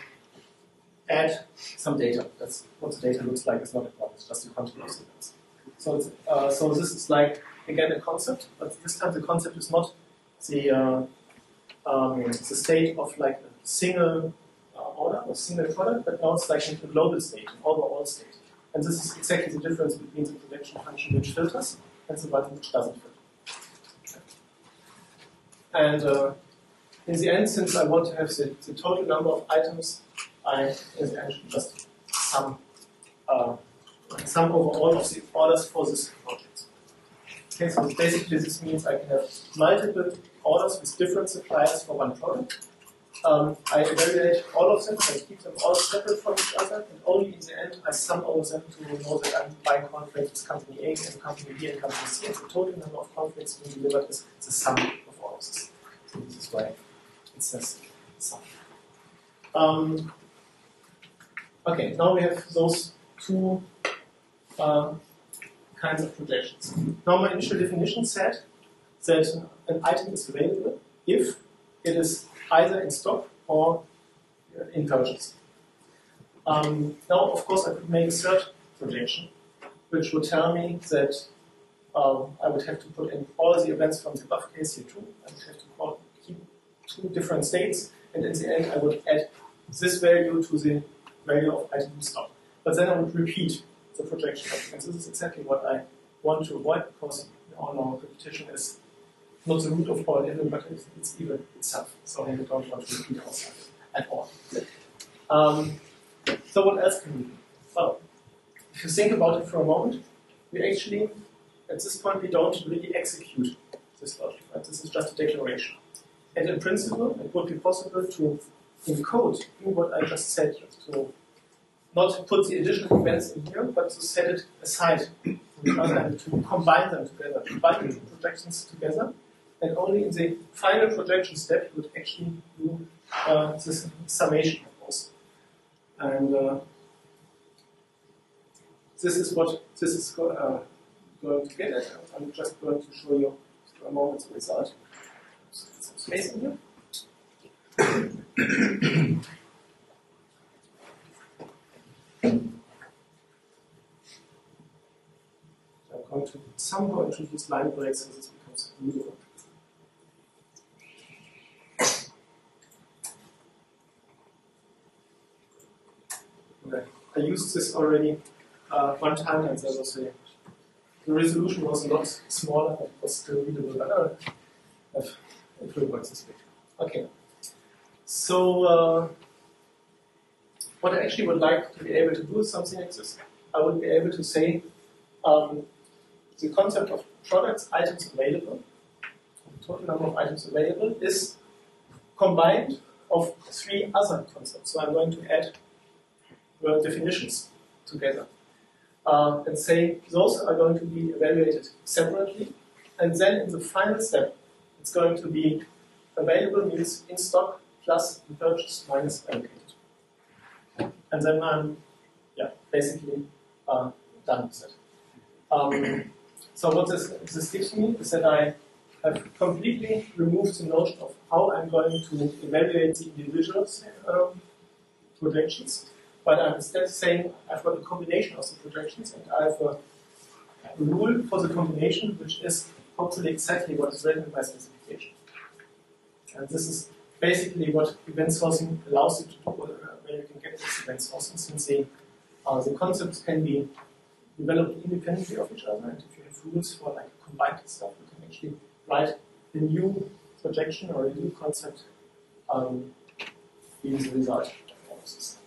S2: add some data. That's what the data looks like. It's not a problem. It's just a continuous events. So, so this is like again a concept, but this time the concept is not the state of like a single order or single product, but now it's like a global state, an overall state. And this is exactly the difference between the projection function which filters and the one which doesn't filter. And in the end, since I want to have the total number of items, I in the end should just sum over all of the orders for this project. Okay, so basically this means I can have multiple orders with different suppliers for one product. I evaluate all of them, I keep them all separate from each other, and only in the end I sum over them to know that I'm buying contracts with company A and company B and company C, and the total number of contracts being delivered is the sum of all of this. So this is why it says sum. Okay, now we have those two kinds of projections. Now my initial definition said that an item is available if it is either in stock or in purchase. Now, of course, I could make a third projection, which would tell me that I would have to put in all the events from the above case here too. I would have to keep two different states, and in the end, I would add this value to the value of item in stock. But then I would repeat the projection. And this is exactly what I want to avoid, because all know repetition is not the root of all evil, but it's evil itself. So I don't want to repeat ourselves at all. So what else can we do? Well, if you think about it for a moment, we actually, at this point, we don't really execute this logic. Right? This is just a declaration. And in principle, it would be possible to encode in what I just said, to not put the additional events in here, but to set it aside from each other and to combine them together, combine the projections together, and only in the final projection step you would actually do this summation of those. And this is what this is going to get at. I'm just going to show you for a moment the result. Some space in here. I'm going to somehow introduce line breaks so this becomes readable. Okay. I used this already one time, and there was the resolution was a lot smaller, but it was still readable. But it will work this way. Okay. So what I actually would like to be able to do is something like this. I would be able to say the concept of products, items available, the total number of items available, is combined of three other concepts. So I'm going to add definitions together and say those are going to be evaluated separately, and then in the final step it's going to be available means in stock plus purchased minus allocated. And then I'm basically done with it. So what this gives me is that I have completely removed the notion of how I'm going to evaluate the individual projections, but I'm instead saying I've got a combination of the projections and I have a rule for the combination which is hopefully exactly what is written in my specification. And this is basically what event sourcing allows you to do, where you can get this event sourcing, since the concepts can be developed independently of each other, and if you have rules for like combined stuff, you can actually write a new projection or a new concept being the result of all this.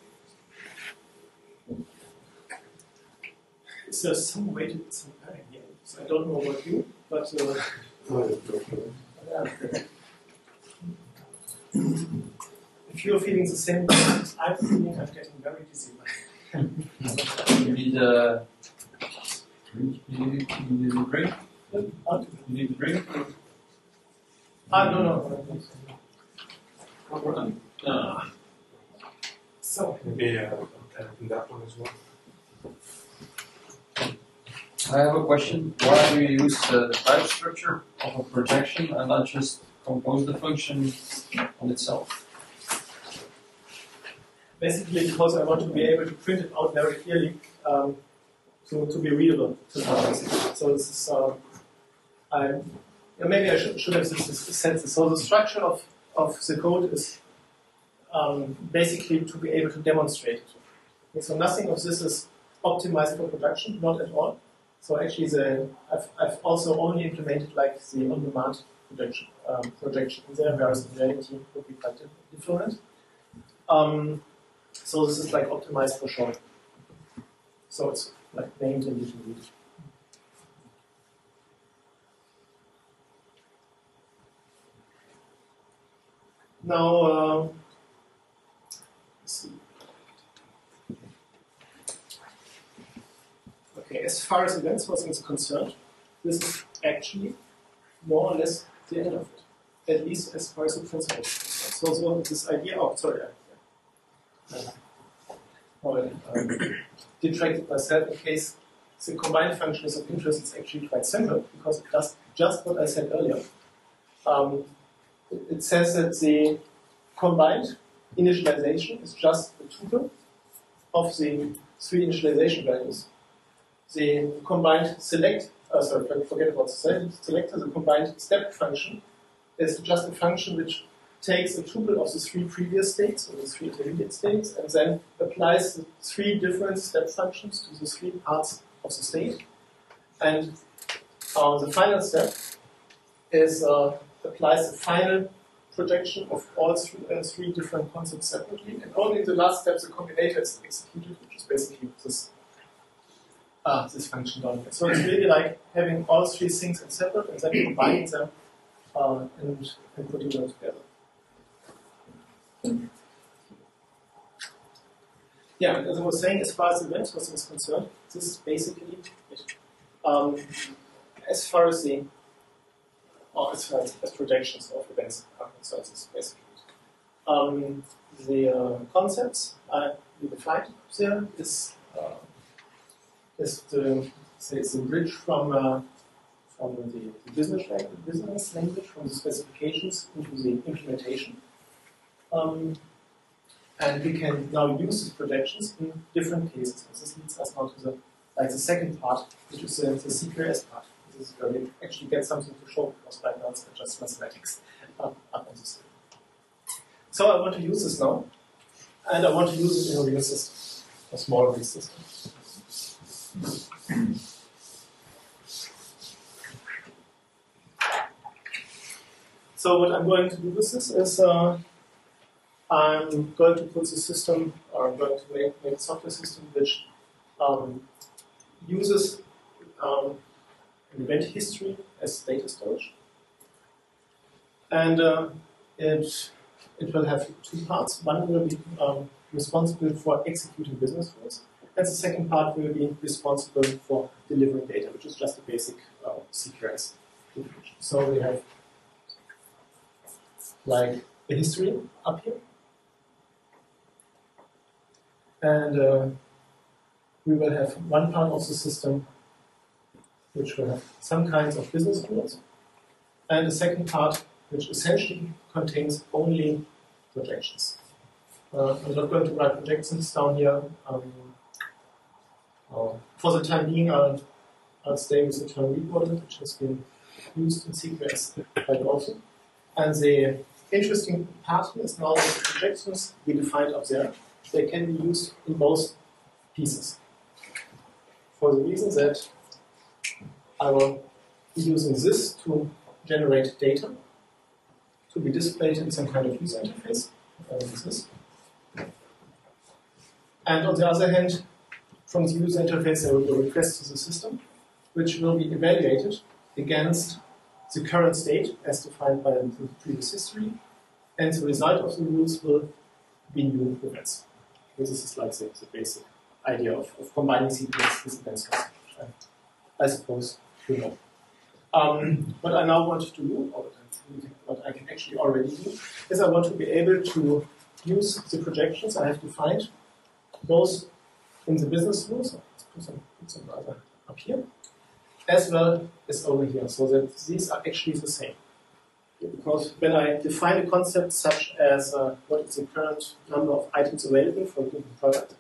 S2: Is there some way to get some pairing here? So I don't know about you, but if you're feeling the same as I'm feeling, I'm getting very dizzy.
S4: You need a drink? You need a drink?
S2: No. So
S1: Maybe in that one as well.
S4: I have a question. Why do you use the type structure of a projection and not just compose the function on itself?
S2: basically because I want to be able to print it out very clearly to be readable to the audience. So this is maybe I should have said this. So the structure of the code is basically to be able to demonstrate it. Okay, so nothing of this is optimized for production, not at all. So actually, I've also only implemented like the on-demand projection there, whereas in reality it would be quite different. So this is like optimized for short. So it's like named and you can read. Now, let's see. Okay, as far as event sourcing is concerned, this is actually more or less the end of it, at least as far as the principle is concerned. So this idea, detracted myself in case the combined function is of interest. It's actually quite simple because it does just what I said earlier. It says that the combined initialization is just the tuple of the three initialization values. The combined forget about the selector, the combined step function is just a function which takes the tuple of the three previous states, or the three intermediate states, and then applies the three different step functions to the three parts of the state. And the final step is applies the final projection of all three different concepts separately, and only in the last step the combinator is executed, which is basically this function down here. So it's really like having all three things in separate and then combining them and putting them together. Yeah, as I was saying, as far as the event sourcing is concerned, this is basically it. as far as the as far as projections of events are concerned, is basically the concepts we defined there is the it's a bridge from the business language, from the specifications into the implementation. And we can now use these projections in different cases. And this leads us now to the second part, which is the CQRS part. This is where we actually get something to show, because right now it's just mathematics up on the screen. So I want to use this now, and I want to use it in a real system, a small real system. So what I'm going to do with this is I'm going to put the system, or I'm going to make a software system which uses an event history as data storage. And it will have two parts. One will be responsible for executing business rules, and the second part will be responsible for delivering data, which is just a basic CQRS definition. So we have like a history up here. And we will have one part of the system which will have some kinds of business rules, and a second part which essentially contains only projections. I'm not going to write projections down here. For the time being, I'll stay with the term read model, which has been used in CQRS quite often. And the interesting part here is now that the projections we defined up there, they can be used in both pieces. For the reason that I will be using this to generate data to be displayed in some kind of user interface. This. And on the other hand, from the user interface, there will be a request to the system, which will be evaluated against the current state as defined by the previous history, and the result of the rules will be new events. This is like the basic idea of combining CQRS with events, I suppose you know. What I now want to do, or what I can actually already do, is I want to be able to use the projections I have defined, both in the business rules, let's put some rather up here, as well as over here, so that these are actually the same. Because when I define a concept such as what is the current number of items available for a given product,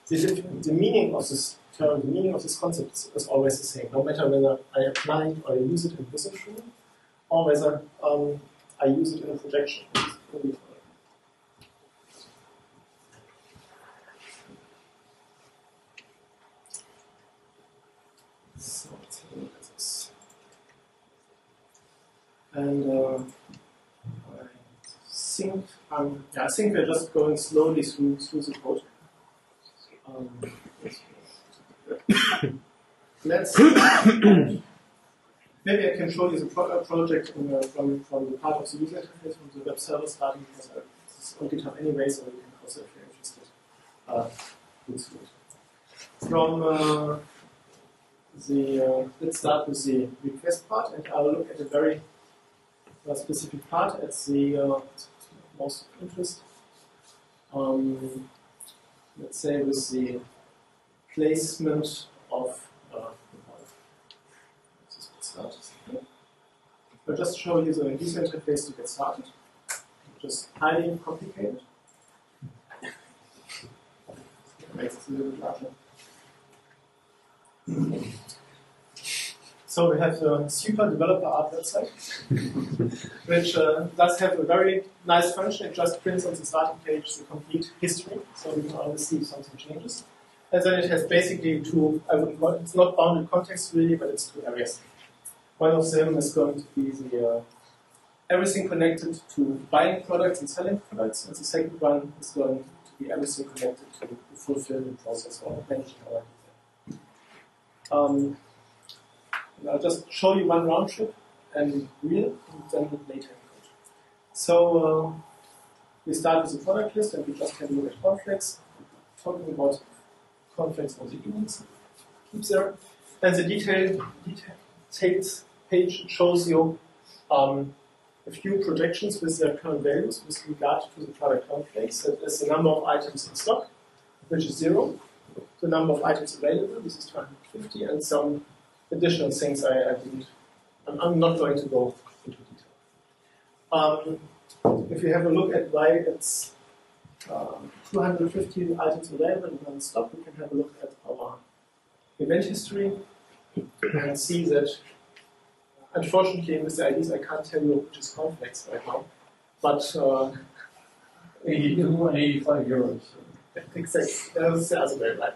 S2: the meaning of this term, the meaning of this concept is always the same, no matter whether I apply it or I use it in business rule, or whether I use it in a projection. So let's have a look at this. And I think we're just going slowly through the code. Let's maybe I can show you the project from the part of the user interface, from the web server starting, because it's on GitHub anyway, so you can also, if you're interested, go through it. From let's start with the request part, and I will look at a very specific part at the most of interest. Let's say with the placement of I'll just show you the user interface to get started, which is highly complicated. Makes it a little bit larger. So we have the super developer art website, which does have a very nice function. It just prints on the starting page the complete history, so we can always see if something changes. And then it has basically two, it's not bounded context really, but it's two areas. One of them is going to be the everything connected to buying products and selling products, and the second one is going to be everything connected to the fulfillment process or managing our data. I'll just show you one round trip and real, and then later in code. So we start with the product list, and we just have a look at conflicts, talking about conflicts on the units. Keep there. And the detailed page shows you a few projections with their current values with regard to the product conflicts. That is the number of items in stock, which is 0. The number of items available, this is 250, and some additional things I'm not going to go into detail. If you have a look at why it's 250 items available and none in stock, we can have a look at our event history and see that, unfortunately, with the IDs, I can't tell you which is complex right now, but
S4: 85 euros.
S2: Exactly, that's very right.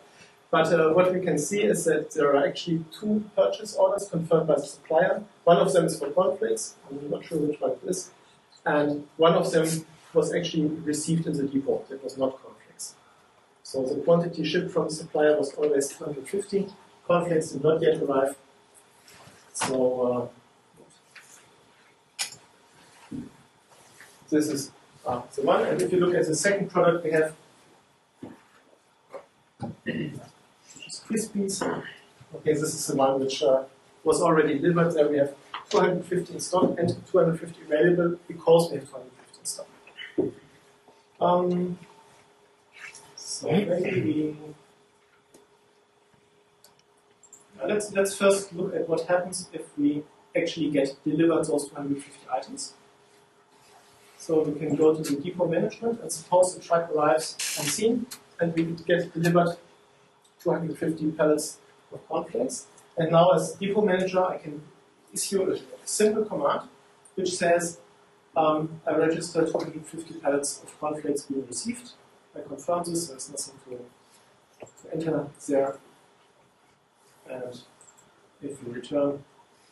S2: But what we can see is that there are actually 2 purchase orders confirmed by the supplier. One of them is for cornflakes, I'm not sure which one it is, and one of them was actually received in the depot, it was not cornflakes. So the quantity shipped from the supplier was always 250, cornflakes did not yet arrive. So this is the one, and if you look at the second product we have, which is Crispies. Okay, this is the one which was already delivered. There we have 250 in stock and 250 available because we have 250 in stock. So maybe let's first look at what happens if we actually get delivered those 250 items. So we can go to the depot management and suppose the truck arrives on scene and we get delivered 250 pallets of cornflakes. And now as depot manager I can issue a simple command which says I register 250 pallets of cornflakes being received. I confirm this, there's nothing to enter there. And if we return,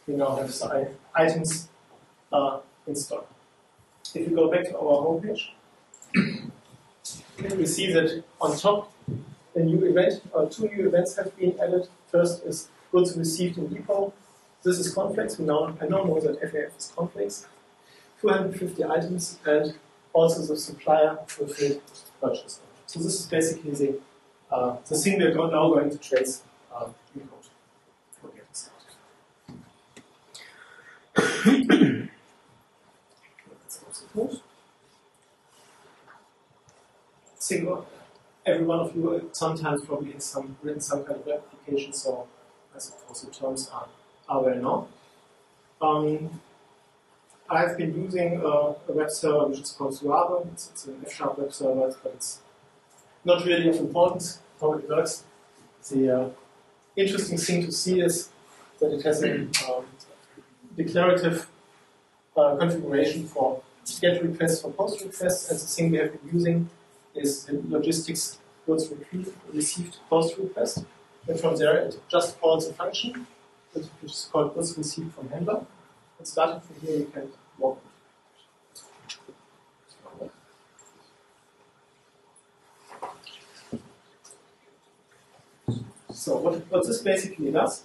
S2: we now have the items in stock. If we go back to our homepage, we see that on top a new event, or 2 new events have been added. First is goods received in depot. This is cornflakes. I now know that FAF is cornflakes. 250 items and also the supplier fulfilled purchase. So this is basically the thing we're now going to trace in code. For getting started. Let's also close. Every one of you sometimes probably has written some kind of web application, so I suppose the terms are well known. I've been using a web server which is called Suave. It's an F# web server, but it's not really of importance how it works. The interesting thing to see is that it has a declarative configuration for GET requests for POST requests, and the thing we have been using is the logistics goods received POST request. And from there it just calls a function which is called goods received from handler. And starting from here we can walk. So what this basically does,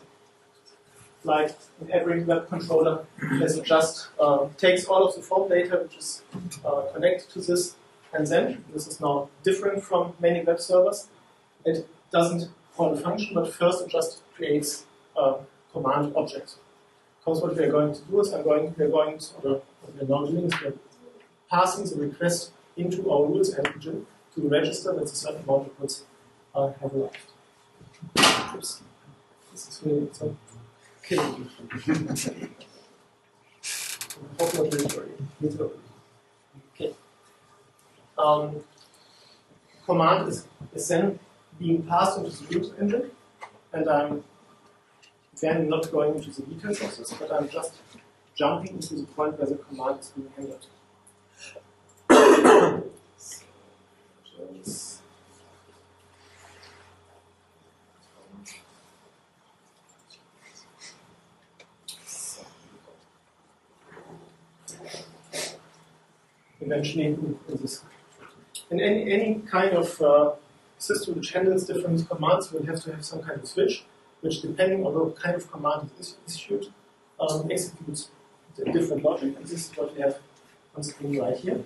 S2: like in every web controller, is it just takes all of the form data which is connected to this, and then, this is now different from many web servers, it doesn't call a function, but first it just creates a command object. Because what we are going to do is what we're now doing is we're passing the request into our rules engine to register that a certain amount of goods have arrived. Oops. This is really so killing me. Hope not literally. Okay. Command is then being passed into the rules engine, and I'm again not going into the details of this, but I'm just jumping into the point where the command is being handled. Eventually, in any kind of system which handles different commands, we'll have to have some kind of switch, which, depending on what kind of command is issued, executes different logic. And this is what we have on screen right here.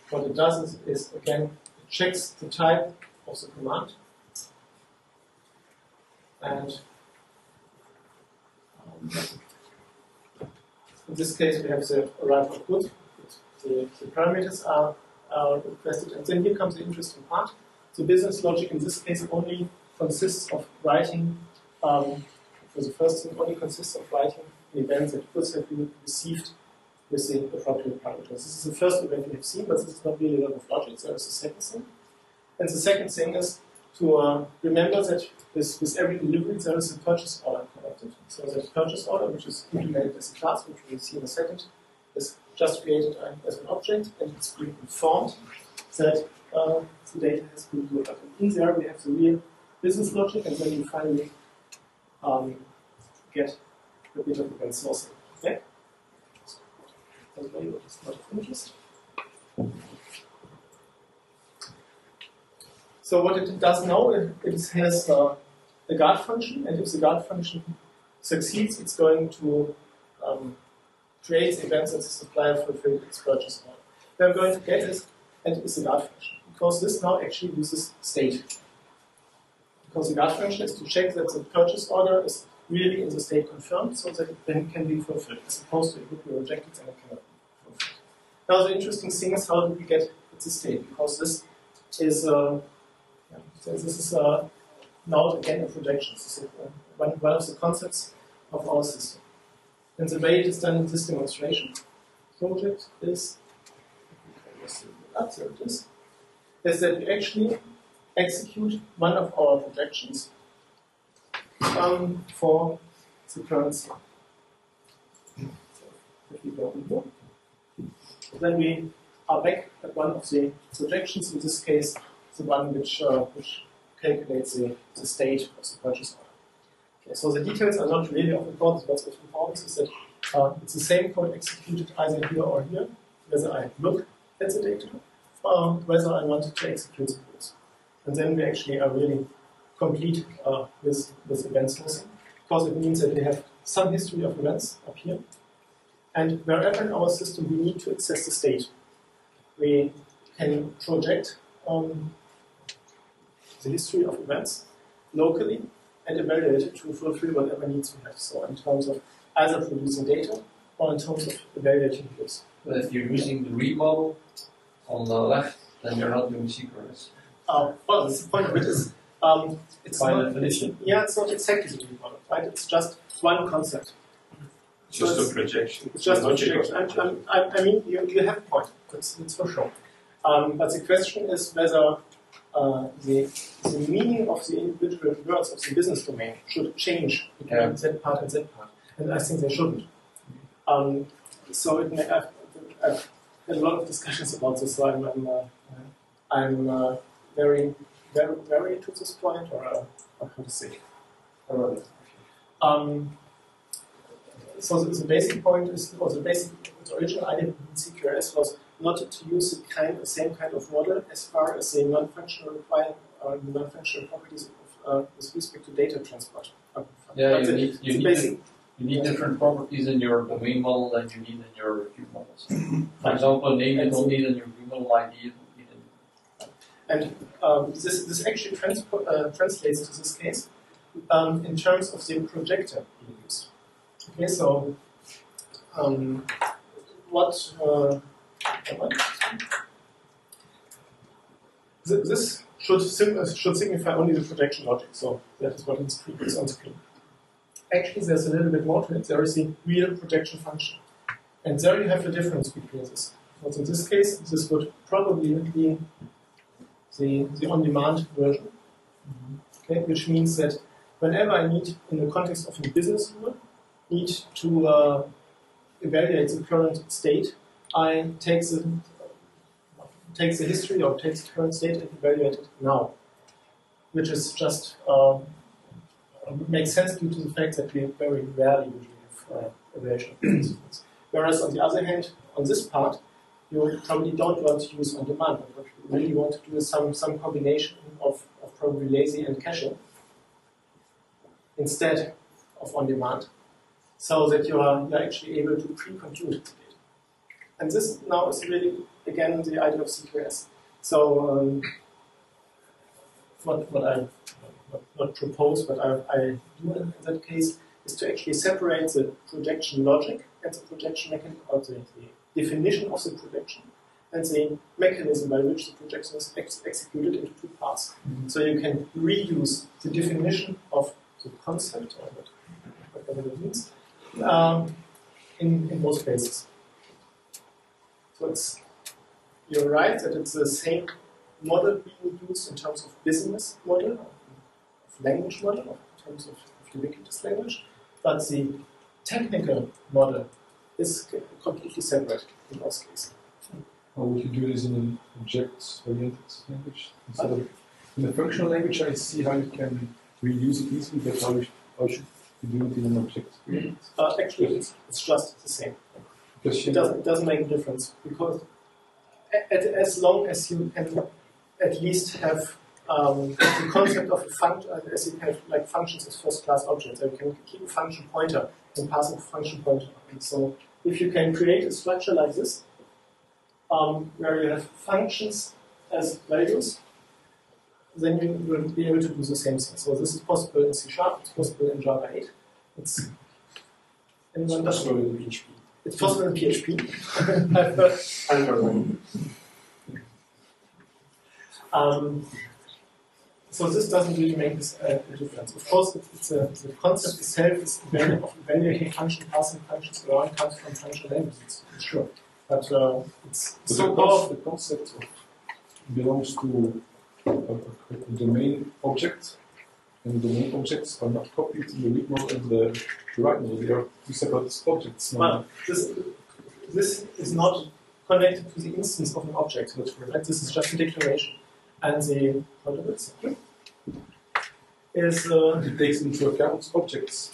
S2: What it does is again, it checks the type of the command. And in this case, we have the arrive output. The parameters are requested, and then here comes the interesting part. The business logic in this case only consists of writing, for the first thing, only consists of writing an event that goods have been received with the appropriate parameters. This is the first event we have seen, but this is not really a lot of logic. There is a second thing. And the second thing is to remember that with every delivery there is a purchase order connected. So the purchase order, which is implemented as a class, which we will see in a second, is just created as an object, and it's being informed that the data has been delivered. In there we have the real business logic, and then we finally get a bit of event sourcing. Okay? That's very good. It's not of interest. So what it does now, it has a guard function, and if the guard function succeeds, it's going to create events that the supplier fulfilled its purchase order. We are going to get is, and it's a guard function, because this now actually uses state. Because the guard function is to check that the purchase order is really in the state confirmed, so that it then can be fulfilled, as opposed to it would be rejected and it cannot be fulfilled. Now the interesting thing is how do we get the state, because this is now again a projection. This is one of the concepts of our system. And the way it is done in this demonstration project is, there it is that we actually execute one of our projections for the currency. So if we go into, then we are back at one of the projections, in this case the one which calculates the state of the purchase order. Okay, so the details are not really of importance. What's of importance is that it's the same code executed either here or here, whether I look at the data or whether I wanted to execute the codes. And then we actually are really complete with event sourcing, because it means that we have some history of events up here. And wherever in our system we need to access the state, we can project the history of events locally and evaluate it to fulfill whatever needs we have. So in terms of either producing data or in terms of evaluating goods.
S4: But if you're using the read model on the left, then you're not doing CQRS.
S2: Well, the point of it is, it's
S4: By
S2: not,
S4: definition.
S2: it's not exactly the read model, right? It's just one concept.
S1: Just a projection.
S2: It's just a projection. I mean, you have a point. That's for sure. But the question is whether the meaning of the individual words of the business domain should change between that part and that part. And I think they shouldn't. So it may, I've had a lot of discussions about this, so I'm very to this point, or how to say. So the basic point is, or the original idea in CQRS was not to use the same kind of model as far as the non-functional properties with respect to data transport.
S4: Yeah, you need different properties in your domain model than you need in your view models. For example, name you don't need in your view model, ID you don't need in.
S2: And this actually translates to this case in terms of the projector being used. Okay, so this should signify only the projection logic, so that is what is on screen. Actually, there's a little bit more to it. There is the real projection function. And there you have the difference between this. So in this case, this would probably be the on-demand version, okay, which means that whenever I need, in the context of a business rule, need to evaluate the current state, I take the history or take the current state and evaluate it now, which is just makes sense due to the fact that we very rarely usually have evaluation of principles. Whereas on the other hand, on this part, you probably don't want to use on demand, but what you really want to do is some combination of probably lazy and caching instead of on demand, so that you're actually able to pre-compute the data. And this now is really, again, the idea of CQRS. So what I not propose, but I do in that case is to actually separate the projection logic and the projection mechanism, or the definition of the projection, and the mechanism by which the projection is executed into two parts. So you can reuse the definition of the concept, or whatever it means, in both cases. So you're right that it's the same model being used in terms of business model, of language model, in terms of ubiquitous language, but the technical model is completely separate in both cases.
S6: How would you do this in an object-oriented language? Instead of in a functional language, I see how you can reuse it easily, but how should you do it in an object?
S2: Actually, it's just the same.
S6: Because
S2: It doesn't make a difference, because as long as you can at least have the concept of a function, as you have like functions as first-class objects, and you can keep a function pointer and pass a function pointer. And so if you can create a structure like this, where you have functions as values, then you will be able to do the same thing. So this is possible in C#, it's possible in Java 8. It's possible in PHP. It's possible in PHP. So this doesn't really make this a difference. Of course, the concept itself is of evaluating function, passing functions around comes from functional languages. It's sure. But it's so
S6: the concept belongs to a domain object, and the domain objects are not copied in the read model and the write model. They are two separate objects.
S2: Well, this is not connected to the instance of an object. Right? This is just a declaration. And the is
S6: it takes into account objects.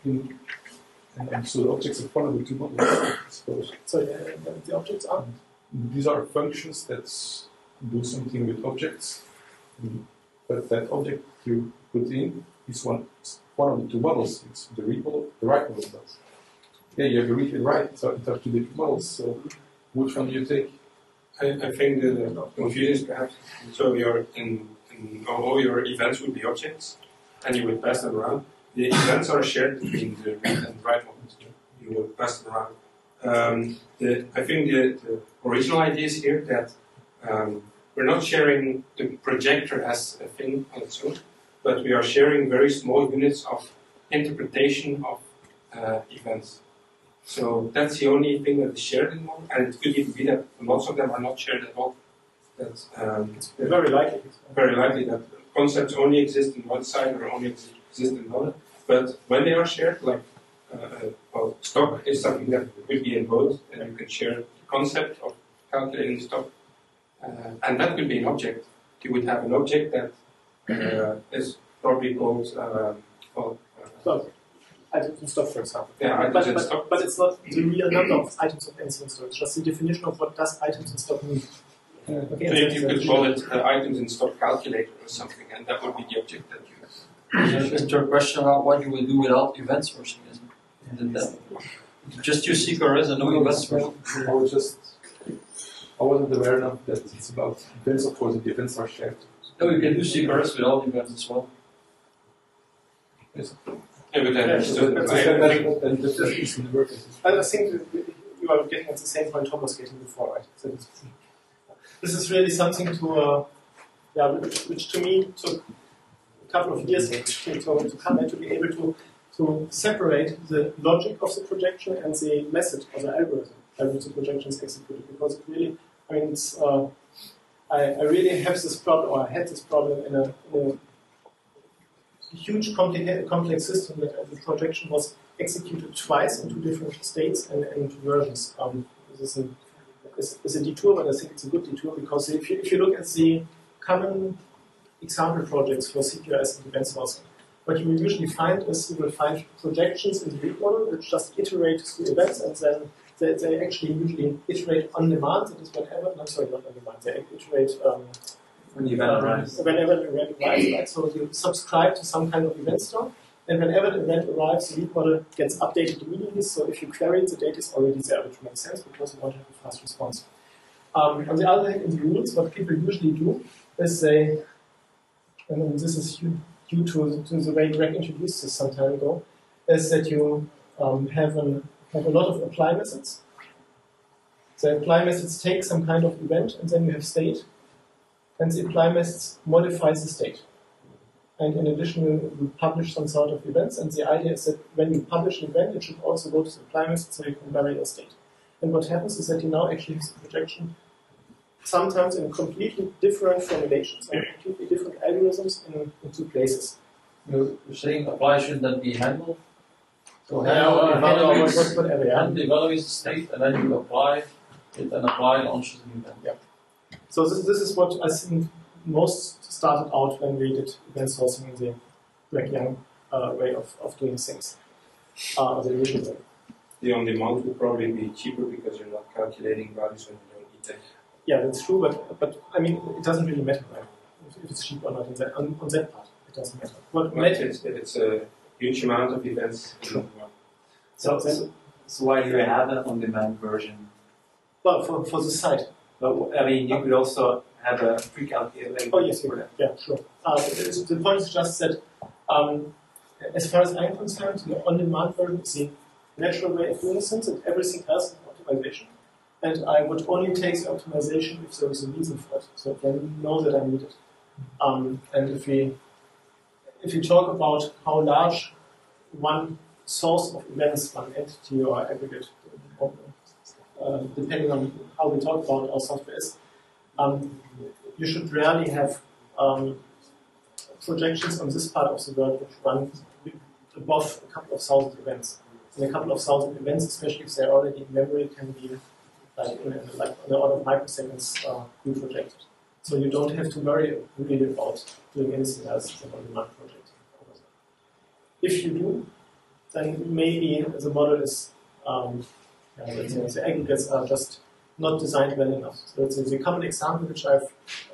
S6: And so the objects are one of the two models, I suppose.
S2: So the objects are?
S6: These are functions that do something with objects. But that object you put in is one of the two models. It's the read model, the write model does. Yeah, you have the read and write, so it have two different models. So which one do you take?
S1: I think the confusion is perhaps, so all your events would be objects, and you would pass them around. The events are shared between the read and write models. You will pass them around. I think the original idea is here that we're not sharing the projector as a thing on its own, but we are sharing very small units of interpretation of events. So that's the only thing that is shared in the model, and it could even be that lots of them are not shared at all. That's
S2: very likely.
S1: Very likely that concepts only exist in one side or only exist in another. But when they are shared, like stock is something that could be in both, and you can share the concept of calculating stock, and that could be an object. You would have an object that is probably called
S2: items in stock, for example.
S1: Yeah, items in stock.
S2: But it's not the real number of items of anything in stock. It's just the definition of what does items in stock mean. Okay,
S1: so you could call it items in stock calculator or something, and that would be the object that you have.
S4: Is your question about what you will do without event sourcing? Isn't that just use CQRS and no event sourcing?
S6: I wasn't aware enough that it's about events, of course, and the events are shared.
S4: No, you can do CQRS without events as well.
S6: Yes.
S1: Yeah, but then
S2: Yeah, I think you are getting at the same point Tom was getting before, right? So this is really something to, which to me took a couple of years to come and to be able to separate the logic of the projection and the method or the algorithm by which the projection is executed. Because it really, I mean, it's, I really have this problem, or I had this problem in a huge complex system that the projection was executed twice in two different states and versions. This is a detour, but I think it's a good detour because if you look at the common example projects for CQRS and event sourcing, what you will usually find is you will find projections in the read model which just iterate through events, and then they actually usually iterate on demand. That is whatever. I'm sorry, not on demand. They iterate
S3: when the event arrives.
S2: Whenever the event arrives, right? So you subscribe to some kind of event store, and whenever the event arrives, the read model gets updated immediately. So if you query it, the data is already there, which makes sense because you want to have a fast response. On the other hand, in the rules, what people usually do is they and then this is due to the way Greg introduced this some time ago, is that you have a lot of apply methods. The apply methods take some kind of event, and then you have state, and the apply methods modify the state. And in addition, you publish some sort of events, and the idea is that when you publish an event, it should also go to the apply method so you can vary your state. And what happens is that you now actually have the projection sometimes in completely different formulations and completely different algorithms in two places.
S4: You're saying apply should then be handled? So
S2: Whatever, yeah.
S4: Handle evaluates the state, and then you apply it and apply and launches the event.
S2: Yeah. So this is what I think most started out when we did event sourcing in the Greg Young way of doing things, the original way.
S1: The on-demand will probably be cheaper because you're not calculating values when you don't need them.
S2: Yeah, that's true, but I mean, it doesn't really matter, right? If it's cheap or not on that part, it doesn't matter. What matters
S1: if it's a huge amount of events.
S2: Sure.
S3: So why do you have an on-demand version?
S2: Well, for the site.
S3: But I mean, you could also have a pre-calculated.
S2: Oh yes, yeah, sure. The point is just that, as far as I'm concerned, the on-demand version is the natural way of doing things, and everything else is optimization. And I would only take the optimization if there is a reason for it, so I know that I need it. And if you talk about how large one source of events, one entity or aggregate, depending on how we talk about our software is, you should rarely have projections on this part of the world which run above a couple of thousand events. And a couple of thousand events, especially if they're already in memory, can be like on the order of microseconds be projected. So you don't have to worry really about doing anything else than on-demand project. If you do, then maybe the model is the aggregates are just not designed well enough. So it's a common example which I've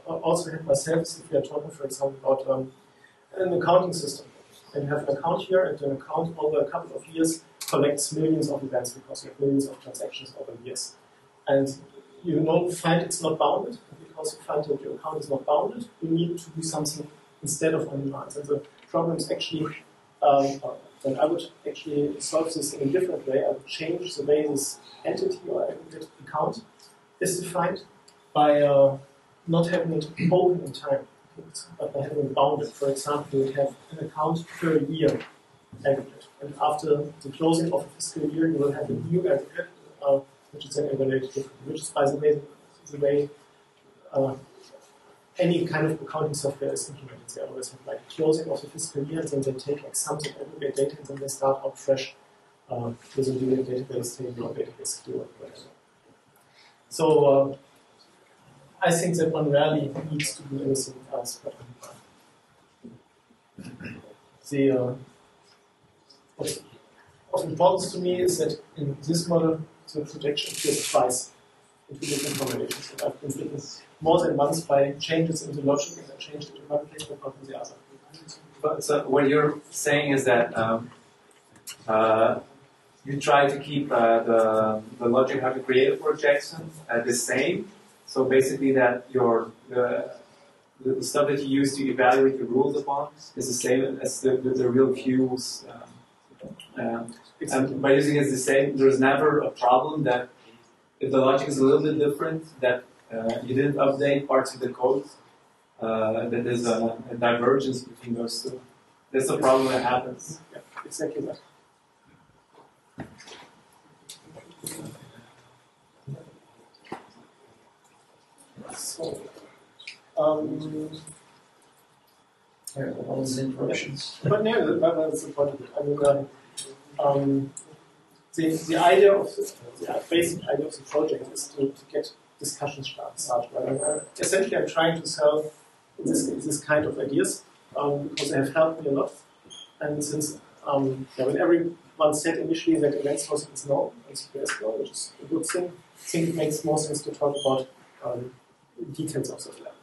S2: also had myself is if we are talking, for example, about an accounting system. And you have an account here, and an account over a couple of years collects millions of events because you have millions of transactions over years. And you find it's not bounded, because you find that your account is not bounded, you need to do something instead of on demand. And the problem is actually, then I would actually solve this in a different way. I would change the way this entity or aggregate account is defined by not having it open in time, but by having it bounded. For example, you would have an account per year aggregate. And after the closing of a fiscal year, you will have a new aggregate, which is then evaluated differently, which is, by the way any kind of accounting software is implemented. They always have like closing of the fiscal year, and then they take like some aggregate data, and then they start out fresh with a new database table or database queue or whatever. So I think that one rarely needs to do anything else but what's of importance to me is that in this model, the projection appears twice in two different combinations. And I've been bitten more than once by changes in the logic, and I changed it in one place but not in the other.
S3: But so what you're saying is that you try to keep the logic how to create a projection the same. So basically, that the stuff that you use to evaluate the rules upon is the same as the real views. And by using it as the same, there's never a problem that if the logic is a little bit different, that you didn't update parts of the code, that there's a divergence between those two. That's a problem that happens.
S2: Yeah, exactly that. So,
S4: all these interruptions.
S2: But no, that's the point of it. I mean, the idea of the basic idea of the project is to get discussions started. Right? Essentially, I'm trying to sell this kind of ideas because they have helped me a lot. And since when everyone said initially that event sourcing is known and CQRS known, which is a good thing, I think it makes more sense to talk about details of the lab.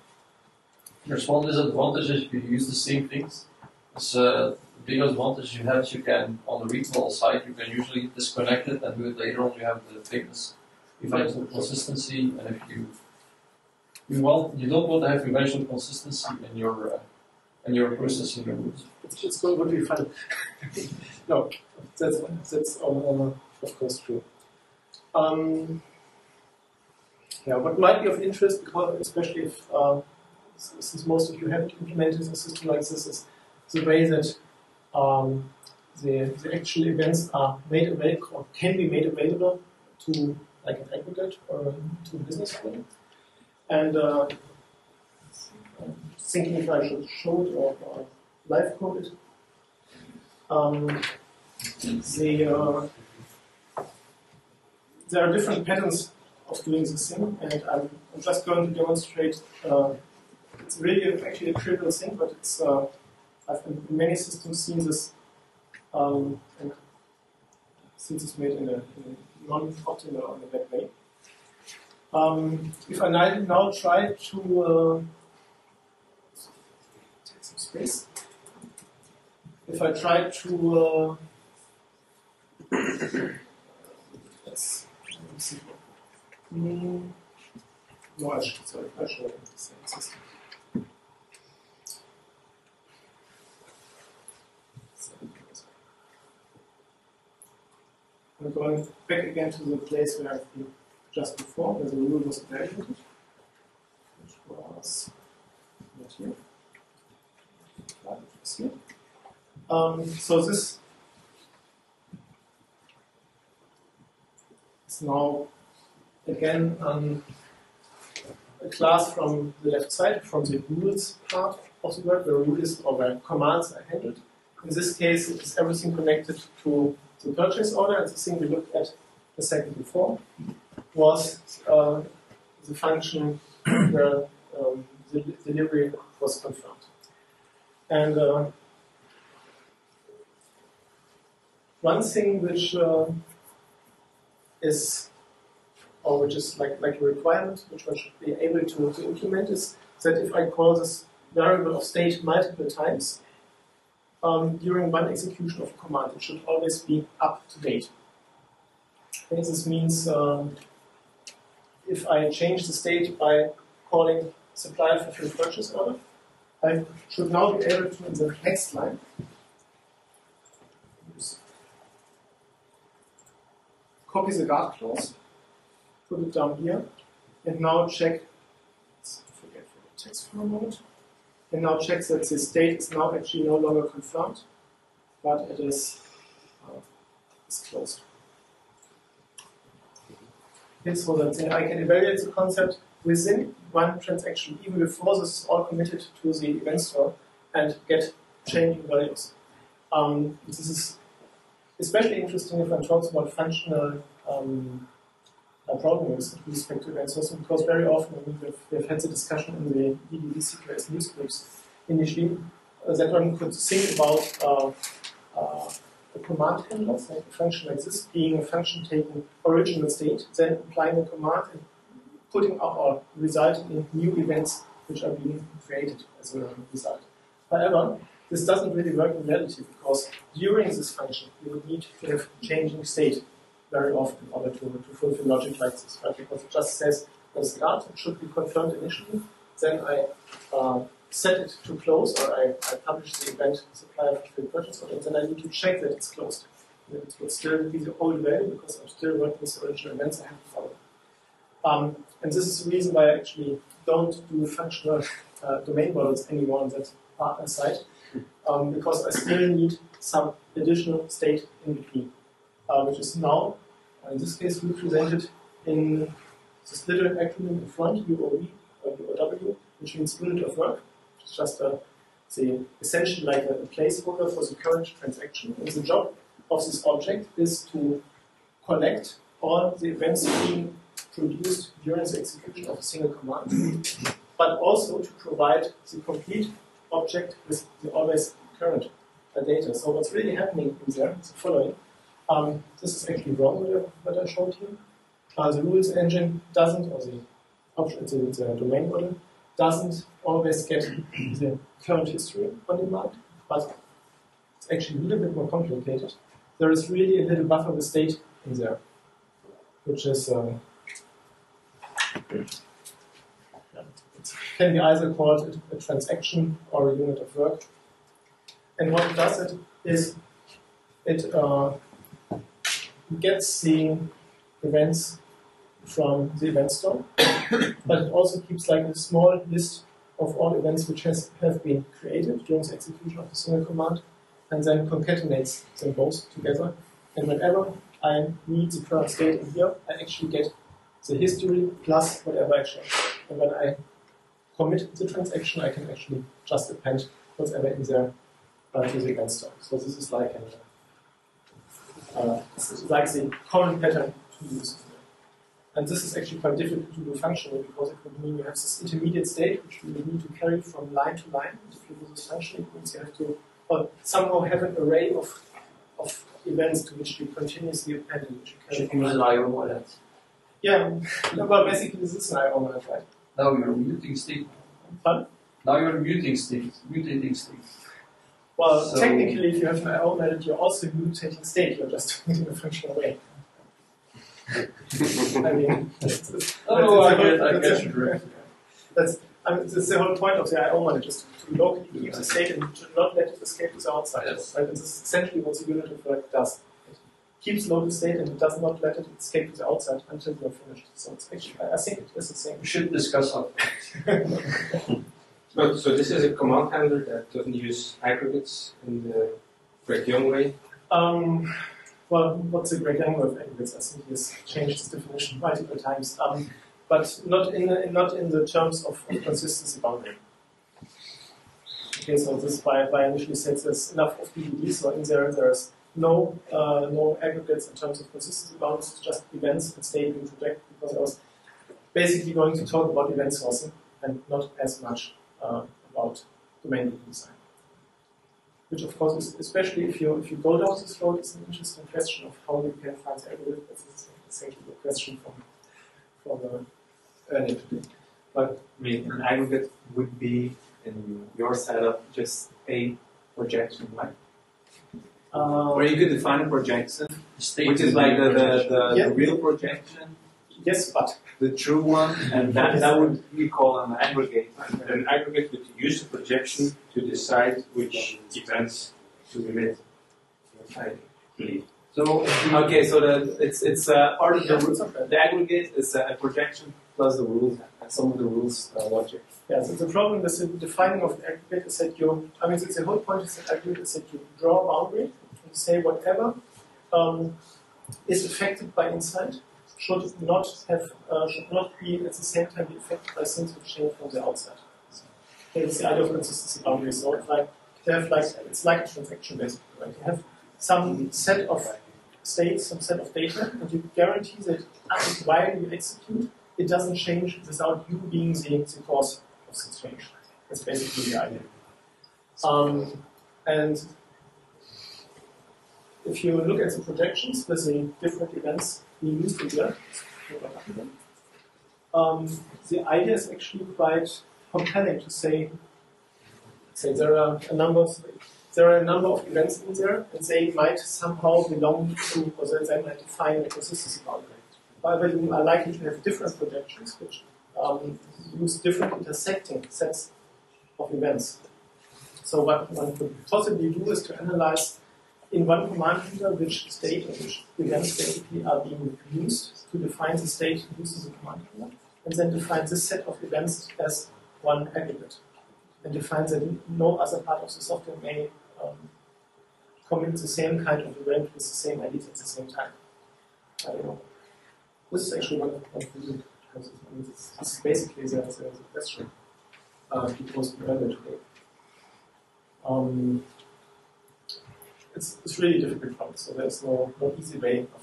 S4: There's one disadvantage if you use the same things. The big advantage you have is you can, on the readable side, you can usually disconnect it and do it later on. You have the thickness, eventual consistency, and if you don't want to have eventual consistency in your And you're processing the rules.
S2: It's going to be fun. No, that's of course true. Yeah, what might be of interest, because especially if since most of you haven't implemented a system like this, is the way that the actual events are made available or can be made available to like an aggregate or to a business flow. And I'm thinking if I should show it or live code it. There are different patterns of doing this thing, and I'm just going to demonstrate. It's really actually a trivial thing, but it's I've in many systems seen this and seen this made in a non-optimal or in a bad way. If I now try to take some space, if I try to let's see. No, I'll show you the same system. I'm going back again to the place where I've been just before, where the rule was evaluated, which was not here. It was here. So this is now again a class from the left side, from the rules part of the word, where rules or where commands are handled. In this case, it is everything connected to the purchase order, and the thing we looked at a second before was the function where the delivery was confirmed. And one thing which is like a requirement, which one should be able to implement, is that if I call this variable of state multiple times during one execution of a command, it should always be up to date. And this means if I change the state by calling supplier fulfilled purchase order, I should now be able to, in the next line, copy the guard clause, put it down here, and now check, let's forget the text for a moment, and now check that the state is now actually no longer confirmed, but it is closed. Okay, so that I can evaluate the concept within one transaction, even before this is all committed to the event store, and get changing values. This is especially interesting if one talks about functional problems with respect to event sourcing, because very often we've had the discussion in the EDD CQRS news groups initially that one could think about a command handler, like a function like this, being a function taking original state, then applying a command and putting up or resulting in new events which are being created as a result. However, this doesn't really work in reality, because during this function you would need to have changing state very often in order to fulfill logic like this, right? Because it just says there's a guard, it should be confirmed initially, then I set it to close, or I publish the event supplier fulfilled purchase order, and then I need to check that it's closed. And it would still be the old value because I'm still working with the original events I have to follow. And this is the reason why I actually don't do functional domain models anymore on that partner side, because I still need some additional state in between, which is now, in this case, represented in this little acronym in front, UOV or UOW, which means unit of work. It's just essentially like a placeholder for the current transaction. And the job of this object is to collect all the events being produced during the execution of a single command, but also to provide the complete object with the always current data. So what's really happening in there is the following. This is actually wrong what I showed here. The rules engine doesn't, or the domain model doesn't always get the current history on demand, but it's actually a little bit more complicated. There is really a little buffer with state in there, which is can be either called a transaction or a unit of work. And what it does is it gets the events from the event store, but it also keeps like a small list of all events which have been created during the execution of a single command, and then concatenates them both together. And whenever I read the current state in here, I actually get the history plus whatever I changed. And when I commit the transaction, I can actually just append whatever in there to the event store. So this is like the common pattern to use. And this is actually quite difficult to do functionally because it would mean you have this intermediate state which you will need to carry from line to line. If you do this functionally, it means you have to somehow have an array of events to which you continuously append.
S4: Should use an IO wallet.
S2: Yeah, well, basically this is an IO wallet, right?
S4: Now you're muting state.
S2: Pardon?
S4: Now you're muting state, mutating state.
S2: Well,
S4: So
S2: technically, if you have an IO method, you're also mutating state. You're just doing it in a functional way. I mean,
S4: I guess you're right.
S2: That's the whole point of the IO method, just to locally keep the state and to not let it escape to the outside.
S4: Yes.
S2: Right? And this is essentially what the unit of work does. It keeps local state and it does not let it escape to the outside until you're finished. So it's actually, I think it is the same.
S4: We should discuss that.
S1: So this is a command handler that doesn't use aggregates in the Greg Young way?
S2: Well, what's the great angle of aggregates? I think he has changed his definition multiple times, but not in the terms of consistency boundary. Okay, so this by initially said there's enough of DVDs, so in there's no aggregates in terms of consistency boundaries, just events and state being projected, because I was basically going to talk about event sourcing and not as much about domain design. Which of course is, especially if you go down this road, is an interesting question of how you can find the algorithm. This is essentially a question from earlier today.
S3: But I mean, an aggregate would be in your setup just a projection, right? Or you could define a projection, which is like the real projection.
S2: Yes, but
S3: the true one, and that would be called an aggregate.
S1: An aggregate would use the projection to decide which events to emit. I believe.
S3: So okay, so it's part of the aggregate is a projection plus the rules and some of the rules logic.
S2: Yeah, so the problem with the defining of the aggregate is that the whole point of the aggregate is that you draw a boundary and say whatever is affected by insight should not be at the same time be affected by things which change from the outside. Okay, it's the idea of consistency boundary. So it's like a transaction basically, right? You have some set of states, some set of data, and you guarantee that while you execute, it doesn't change without you being the cause of the change. That's basically the idea. And if you look at the projections with the different events being used here, the idea is actually quite compelling to say there are a number of events in there, and they might somehow belong to, or they might define a consistency boundary. However, you are likely to have different projections which use different intersecting sets of events. So what one could possibly do is to analyze in one command handler which state or which events basically are being used to define the state used as a command handler, and then define this set of events as one aggregate, and define that no other part of the software may commit the same kind of event with the same IDs at the same time. I don't know. This is actually one of the this is basically the question proposed earlier today. It's really a difficult problem, so there's no easy way of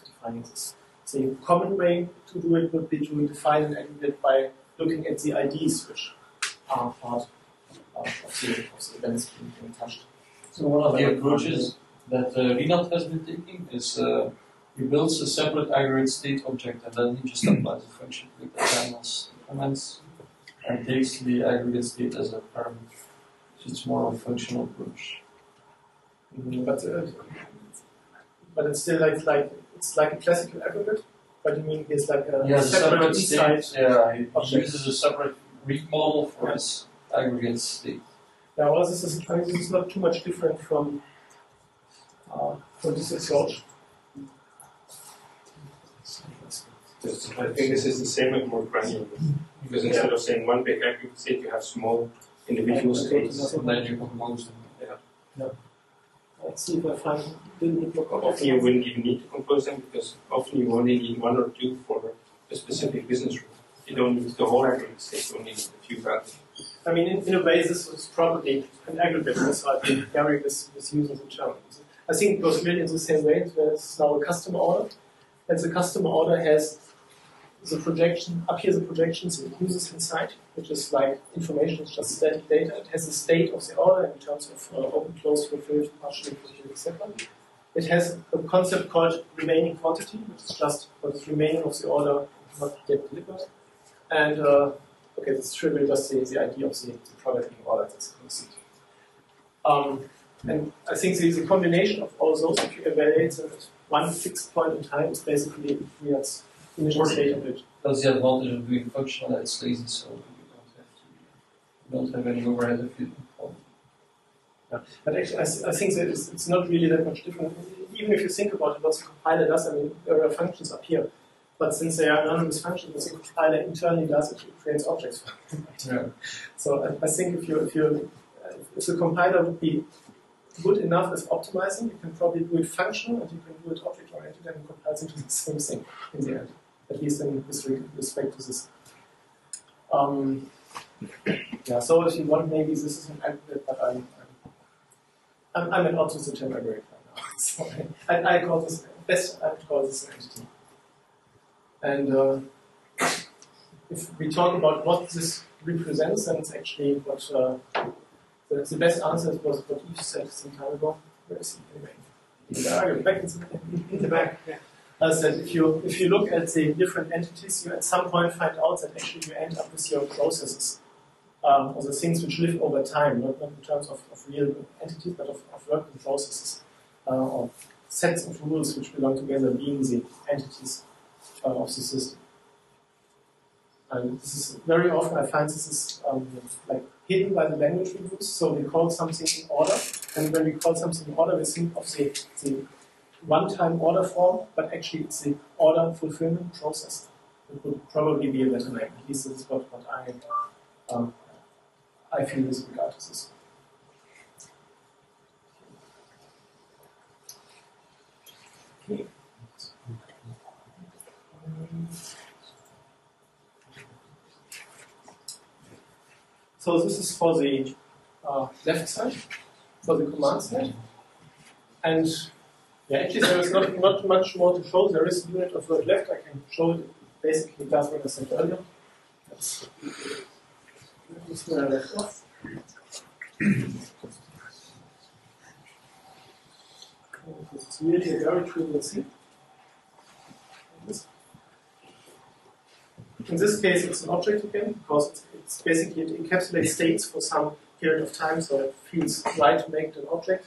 S2: defining this. The common way to do it would be to define an aggregate by looking at the IDs which are part of the events being touched.
S4: So one of the approaches that Rinat has been taking is he builds a separate aggregate state object and then he just applies a function with the channels comments and takes the aggregate state as a parameter. So it's more of a functional approach.
S2: But it's still it's like a classical aggregate. But you mean it's like a
S4: separate
S2: state?
S4: Yeah, he uses a separate read model for this aggregate state.
S2: Yeah, well, this is not too much different from this approach.
S1: I think this is the same but more granular. Because instead of saying one big aggregate state, you have small individual states.
S4: And then you compose them.
S2: Let's see if I find a little bit more.
S1: Often you wouldn't even need to compose them because often you only need one or two for a specific business rule. You don't need the whole aggregate state, you only need a few values.
S2: I mean, in a way, this is probably an aggregate, so I think Gary is using the term. I think it goes really in the same way. There's now a customer order, and the customer order has the projection, up here the projections it uses inside, which is like information, it's just static data. It has the state of the order in terms of open, closed, fulfilled, partially fulfilled, etc. It has a concept called remaining quantity, which is just what is remaining of the order not yet delivered. And okay, this is trivial, just the idea of the product being ordered as a conceit. And I think the combination of all those, if you evaluate them at one fixed point in time, is basically Fiat's initial state of it.
S4: That's the advantage of doing functional, that it's lazy, so you don't have any overhead if you don't.
S2: Yeah. But actually, I think that it's not really that much different. Even if you think about it, what the compiler does, I mean, there are functions up here. But since they are anonymous functions, what the compiler internally does, it creates objects for them.
S4: Yeah.
S2: So I think if the compiler would be good enough as optimizing, you can probably do it functional and you can do it object-oriented and it compiles into the same thing in the end, at least in respect to this. Yeah, so if you want, maybe this is an aggregate, but I'm an opposite term aggregate right now. So I call this, best I would call this an entity. And if we talk about what this represents, then it's actually what the best answer is what Yves said some time ago. Where is he anyway? In the back. Yeah. That if you look at the different entities, you at some point find out that actually you end up with your processes, or the things which live over time, not in terms of real entities, but of working processes, or sets of rules which belong together, being the entities of the system. And this is very often I find this is like hidden by the language we use. So we call something in order, and when we call something in order, we think of the one-time order form, but actually it's the order fulfillment process. It would probably be a better name. At least this is what I feel with regard to this. Okay. So this is for the left side, for the command side. And yeah, actually there is not much more to show. There is a unit of word left. I can show it. Basically does what I said earlier. That's where I left off. It's really a very trivial thing. In this case, it's an object again, because it's basically, it encapsulates states for some period of time, so it feels right to make it an object.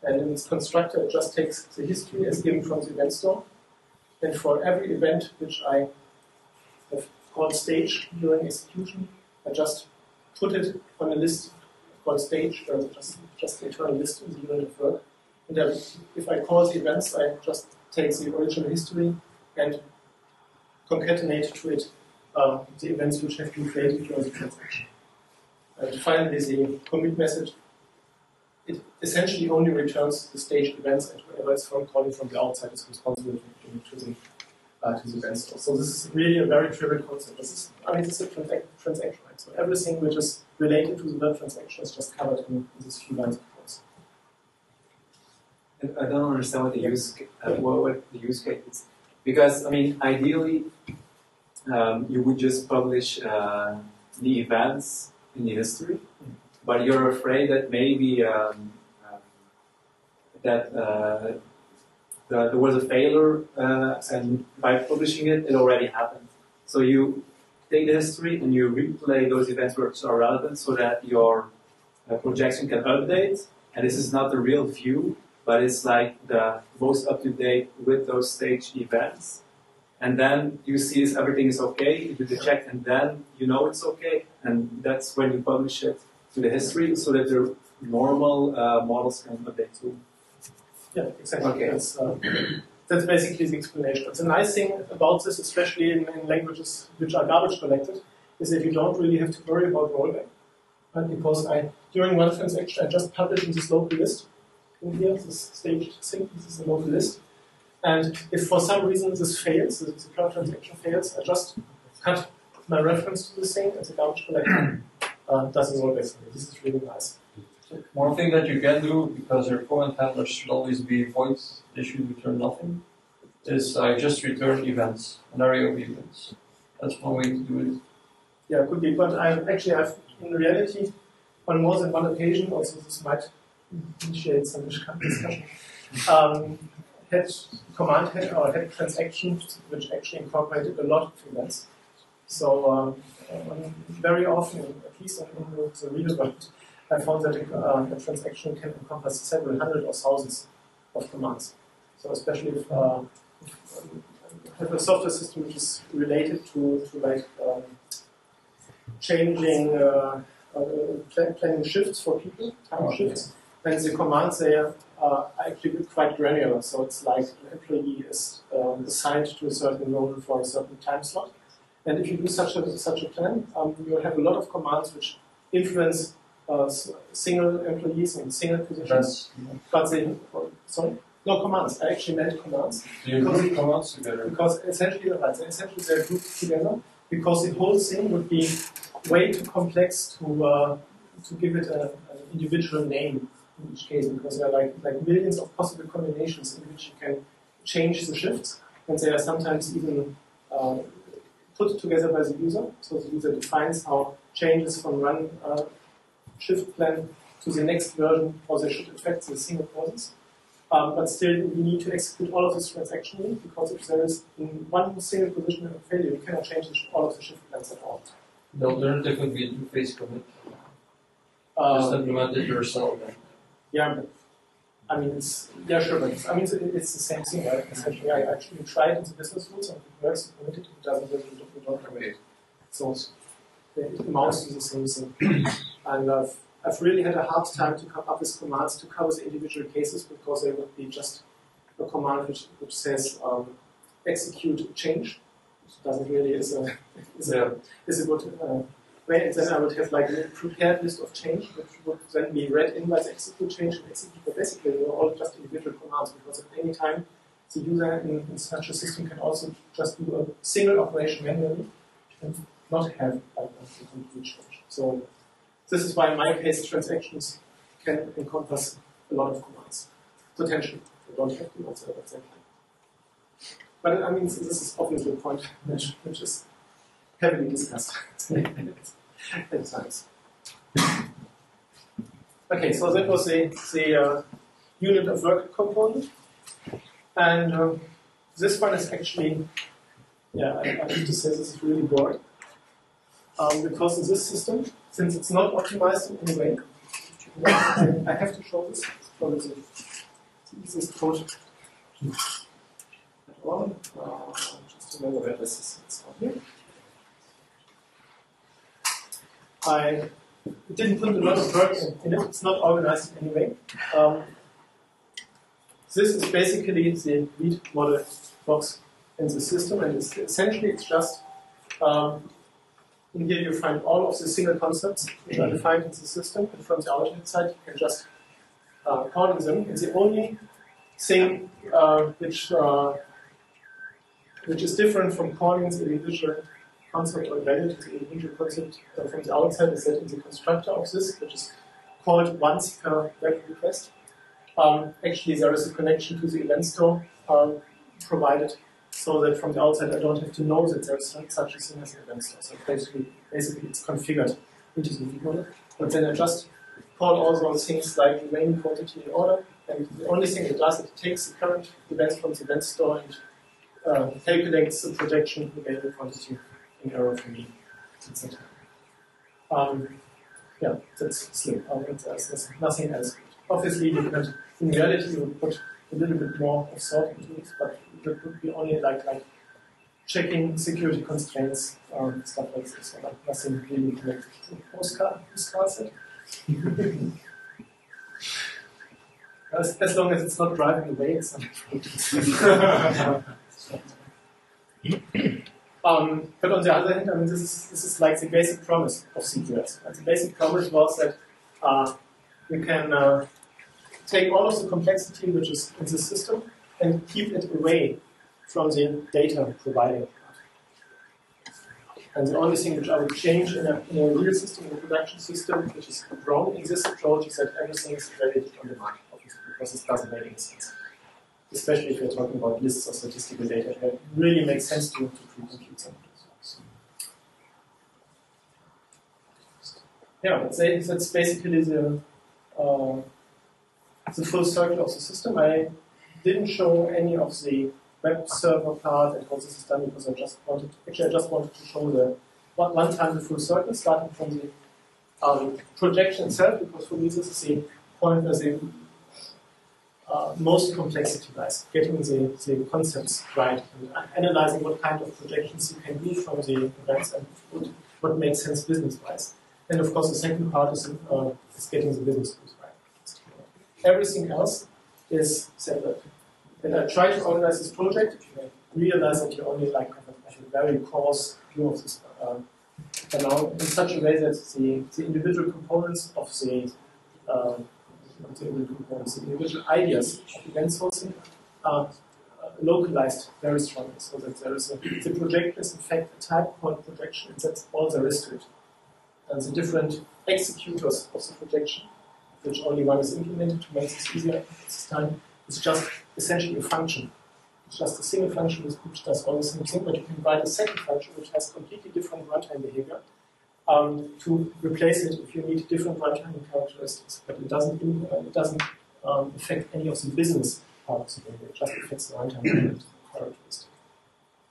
S2: And in its constructor, it just takes the history as given from the event store. And for every event which I have called stage during execution, I just put it on a list called stage, or just the internal list in the unit of work. And then if I call the events, I just take the original history and concatenate to it the events which have been created during the transaction. And finally, the commit message, it essentially only returns the staged events, and whoever is calling from the outside is responsible to the event store. So this is really a very trivial concept. This is a transaction, right? So everything which is related to the web transaction is just covered in these few lines of code.
S3: I don't understand what the use case is. Because, I mean, ideally, you would just publish the events in the history, but you're afraid that maybe there was a failure, and by publishing it, it already happened. So you take the history and you replay those events which are relevant so that your projection can update. And this is not the real view, but it's like the most up-to-date with those staged events. and then you see if everything is okay, you do the check, and then you know it's okay, and that's when you publish it to the history so that the normal models can update too.
S2: Yeah, exactly.
S3: Okay.
S2: That's basically the explanation. It's a nice thing about this, especially in languages which are garbage collected, is that you don't really have to worry about rollback. Right? Because during one transaction, I just published in this local list. In here, this staged sync, this is a local list. And if for some reason this fails, the current transaction fails, I just cut my reference to the thing and the garbage collector does a rollback. This is really nice.
S4: One thing that you can do, because your comment handlers should always be void, they should return nothing, is I just return events, an array of events. That's one way to do it.
S2: Yeah, it could be, but I've in reality, on more than one occasion, also this might initiate some discussion, had transactions which actually incorporated a lot of events. So very often, at least in the real world, I found that a transaction can encompass several hundred or thousands of commands. So especially if you have a software system which is related to like changing, planning shifts for people, time shifts, then the commands there are actually quite granular. So it's like an employee is assigned to a certain role for a certain time slot. And if you do such a plan, you'll have a lot of commands which influence single employees and single positions. But they, sorry? No, commands. I actually meant commands.
S4: You group commands together.
S2: Because essentially, they're grouped together because the whole thing would be way too complex to give it an individual name in each case, because there are like millions of possible combinations in which you can change the shifts, and they are sometimes even put together by the user. So the user defines how changes from one shift plan to the next version, how they should affect the single process. But still, we need to execute all of this transactionally, because if there is in one single position a failure, you cannot change all of the shift plans at all.
S4: The alternative would be a two-phase commit. Just implement it yourself then.
S2: Yeah, but I mean, sure, but it's the same thing, right? Essentially, I actually tried in the business rules and it works, it doesn't work, we don't commit it. So it amounts to the same thing. And I've really had a hard time to come up with commands to cover the individual cases, because they would be just a command which says execute change, which doesn't really is a good way. And then I would have like a prepared list of change, which would then be read in by the execute change and execute. But basically, they're all just individual commands, because at any time the user in such a system can also just do a single operation manually and not have like a complete change. So this is why in my case transactions can encompass a lot of commands. Potentially. They don't have to, but they can. But I mean, this is obviously a point which is heavily discussed at times. Okay, so that was the unit of work component. And this one is actually, yeah, I have to say this is really boring. Because in this system, since it's not optimized in any way, I have to show this. It's probably the easiest code at all. Just remember where this is. It's not here. I didn't put a lot of work in it. It's not organized in any way. This is basically the lead model box in the system, and it's just in here you find all of the single concepts which are defined in the system, and from the alternate side you can just call them. And the only thing which is different from calling the individual concept or value to the individual concept from the outside is that in the constructor of this, which is called once per web request, actually there is a connection to the event store provided, so that from the outside I don't have to know that there is such a thing as an event store. So basically it's configured into the lead model. But then I just call all those things like remaining quantity in order, and the only thing it does is it takes the current events from the event store and calculates the projection available quantity in error for me, etc. Yeah, that's slim. There's nothing else. Obviously, you can, in reality, you would put a little bit more of thought into it, but it would be only like checking security constraints, stuff like this. So nothing really connected to postcards yet. As long as it's not driving away, it's but on the other hand, I mean, this is like the basic promise of CQRS. And the basic promise was that you can take all of the complexity which is in the system and keep it away from the data providing. And the only thing which I would change in a real system, in a production system, which is wrong in this approach, is that everything is created on demand, obviously, because it doesn't make any sense. Especially if you're talking about lists of statistical data, it really makes sense to pre-compute some of those. Yeah, that's basically the full circle of the system. I didn't show any of the web server part and how this is done because I just wanted to show the one time the full circle, starting from the projection itself, because for me this is the point where the most complexity lies, getting the concepts right and analyzing what kind of projections you can do from the events and what makes sense business-wise. And of course the second part is getting the business rules right. Everything else is separate. When I try to organize this project, I realize that you only like have a very coarse view of this now in such a way that the individual components of the individual ideas of event sourcing are localized very strongly, so that there is the projection is in fact a type called projection, and that's all there is to it. And the different executors of the projection, which only one is implemented to make this easier at this time, is just essentially a function. It's just a single function which does all the same thing, but you can write a second function which has completely different runtime behavior to replace it if you need different runtime characteristics. But it doesn't affect any of the business parts of the behavior. It just affects the runtime characteristic.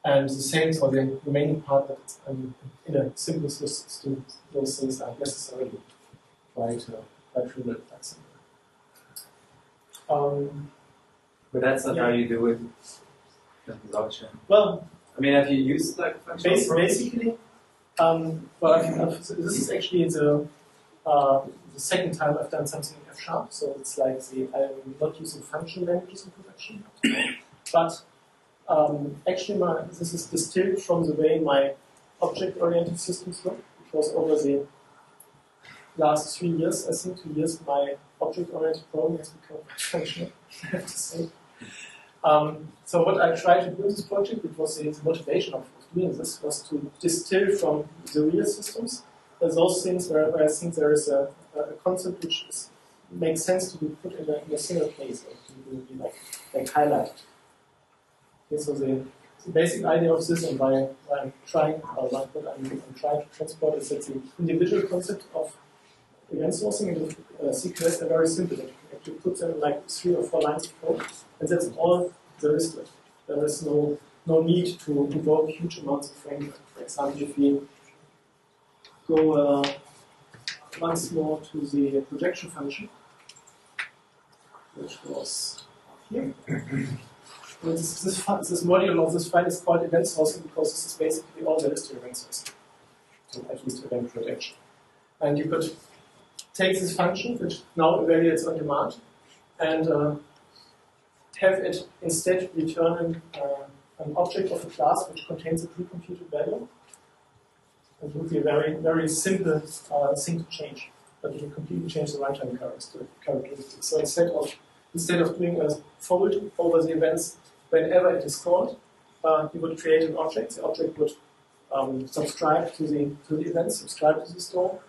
S2: And the same for the remaining part, that in a simple system, those things are necessarily quite trivial.
S3: But that's not how you do it in production.
S2: Well,
S3: I mean, have you used like
S2: basically, this is actually the second time I've done something in F#. So it's like I'm not using function languages in production, but actually this is distilled from the way my object-oriented systems work, because over the last 3 years, I think 2 years, my object-oriented programming has become functional, I have to say. So what I tried to do in this project, it was the motivation of doing this, was to distill from the real systems those things where I think there is a concept which makes sense to be put in a single place, or to be like highlighted. Okay, so the basic idea of this, and why I'm trying, or what I'm trying to transport, is that the individual concept of event sourcing and CQRS are very simple. You actually put them in like 3 or 4 lines of code, and that's all there is to it. There is no need to invoke huge amounts of framework. For example, if we go once more to the projection function, which was here. This module of this file is called event sourcing because this is basically all there is to event sourcing, so at least event projection. And you could take this function, which now evaluates on demand, and have it instead return an object of a class which contains a pre-computed value. It would be a very, very simple thing to change, but it will completely change the runtime characteristics. So instead of doing a fold over the events whenever it is called, you would create an object. The object would subscribe to the events, subscribe to the store,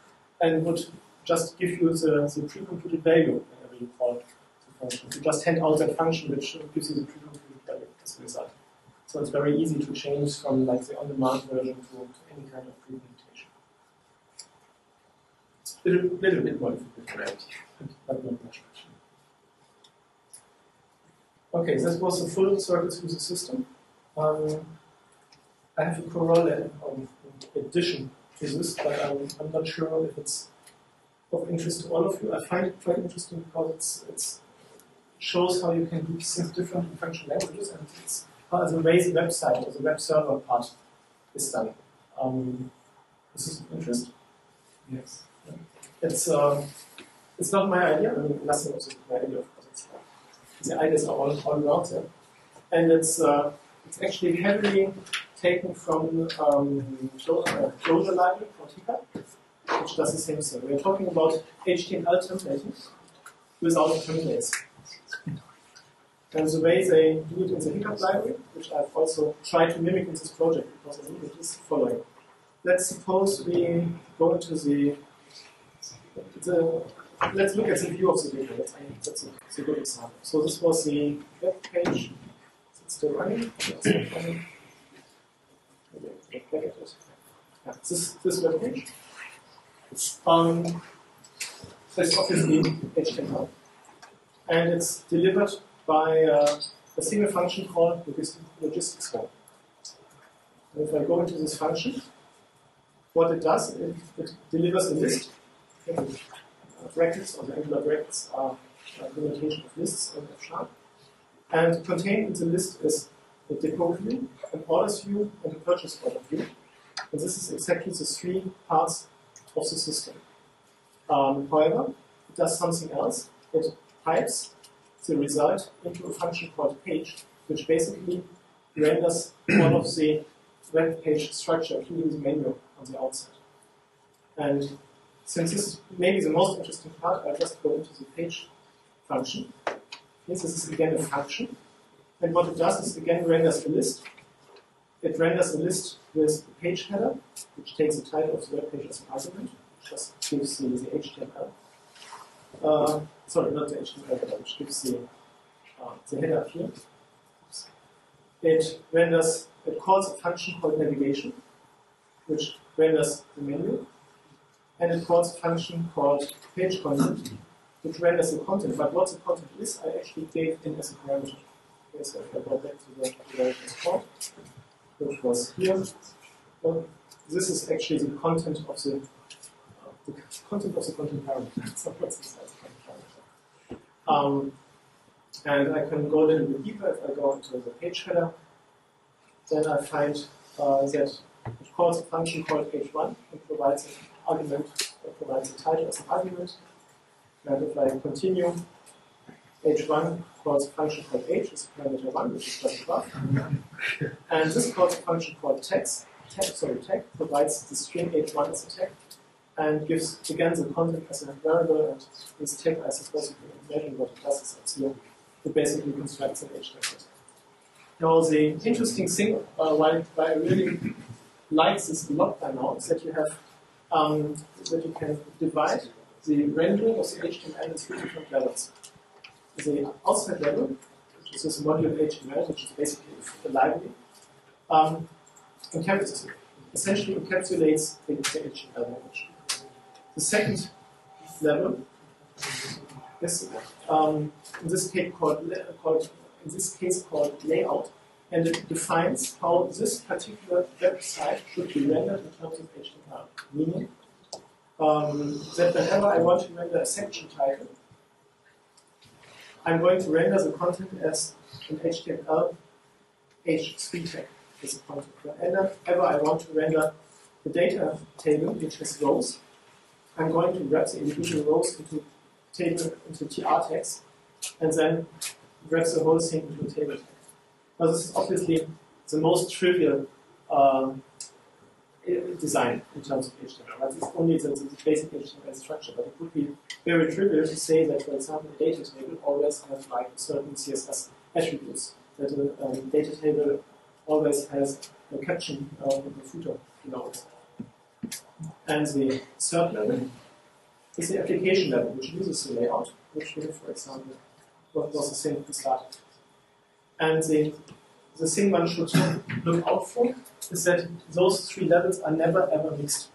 S2: and would just give you the pre-computed value whenever you call the function. You just hand out that function which gives you the pre-computed value as a result. So it's very easy to change from like the on-demand version to any kind of pre-computation. It's a little bit more difficult in reality, but not much. Okay, this was the full circle through the system. I have a corollary in addition to this, but I'm not sure if it's of interest to all of you. I find it quite interesting because it shows how you can do things different in functional languages, and it's the way the website or the web server part is done. This is of interest.
S3: Yes.
S2: It's not my idea. I mean, nothing is my idea, of course. The ideas are all around there, and it's actually heavily taken from closure library for Meetup, which does the same thing. We're talking about HTML templating without templates. And the way they do it in the Meetup library, which I've also tried to mimic in this project because I think it is the following. Let's suppose we go into let's look at the view of the video. That's a good example. So this was the web page. Is it still running? It's not running. Yeah, this web page. So it's obviously HTML. And it's delivered by a single function called logistics form. And if I go into this function, what it does, it delivers a list. Brackets or the angular brackets are implementation of lists in F#. And contained in the list is a depot view, an orders view, and a purchase order view. And this is exactly the three parts of the system. However, it does something else. It types the result into a function called page, which basically renders all of the web page structure, including the menu on the outside. And since this is maybe the most interesting part, I'll just go into the page function. Yes, this is again a function. And what it does is again renders a list. It renders a list with the page header, which takes the title of the web page as an argument, which just gives the HTML. Sorry, not the HTML header, which gives the header here. It calls a function called navigation, which renders the menu. And it calls a function called page content, which renders the content. But what the content is, I actually gave in as a parameter. Okay, so if I go back to the variable code, which was here, well, this is actually the content of the content parameter. So what's this content parameter? And I can go a little bit deeper. If I go into the page header, then I find that it calls a function called h1 and provides an argument that provides a title as an argument. And if I continue, h1 calls a function called h, is parameter 1, which is just above. And this calls a function called tag, provides the string h1 as a tag, and gives again the content as a variable, and this tag, I suppose you can imagine what it does is actually it basically constructs an HTML. Now the interesting thing, why I really like this a lot by now, is that you have that you can divide the rendering of the HTML in three different levels. The outside level, which is this module HTML, which is basically the library, essentially encapsulates the HTML language. The second level is in this case called layout, and it defines how this particular website should be rendered in terms of HTML. Meaning that whenever I want to render a section title, I'm going to render the content as an HTML H3 tag as a content. Whenever I want to render the data table, which has rows, I'm going to wrap the individual rows into TR tags, and then wrap the whole thing into a table tag. Now this is obviously the most trivial design in terms of HTML. Right? It's only the basic HTML structure, but it would be very trivial to say that, for example, a data table always has like certain CSS attributes. That a data table always has a caption with the footer below it. And the third level is the application level, which uses the layout, which we have, for example, what was the same at the start. And the thing one should look out for is that those three levels are never ever mixed.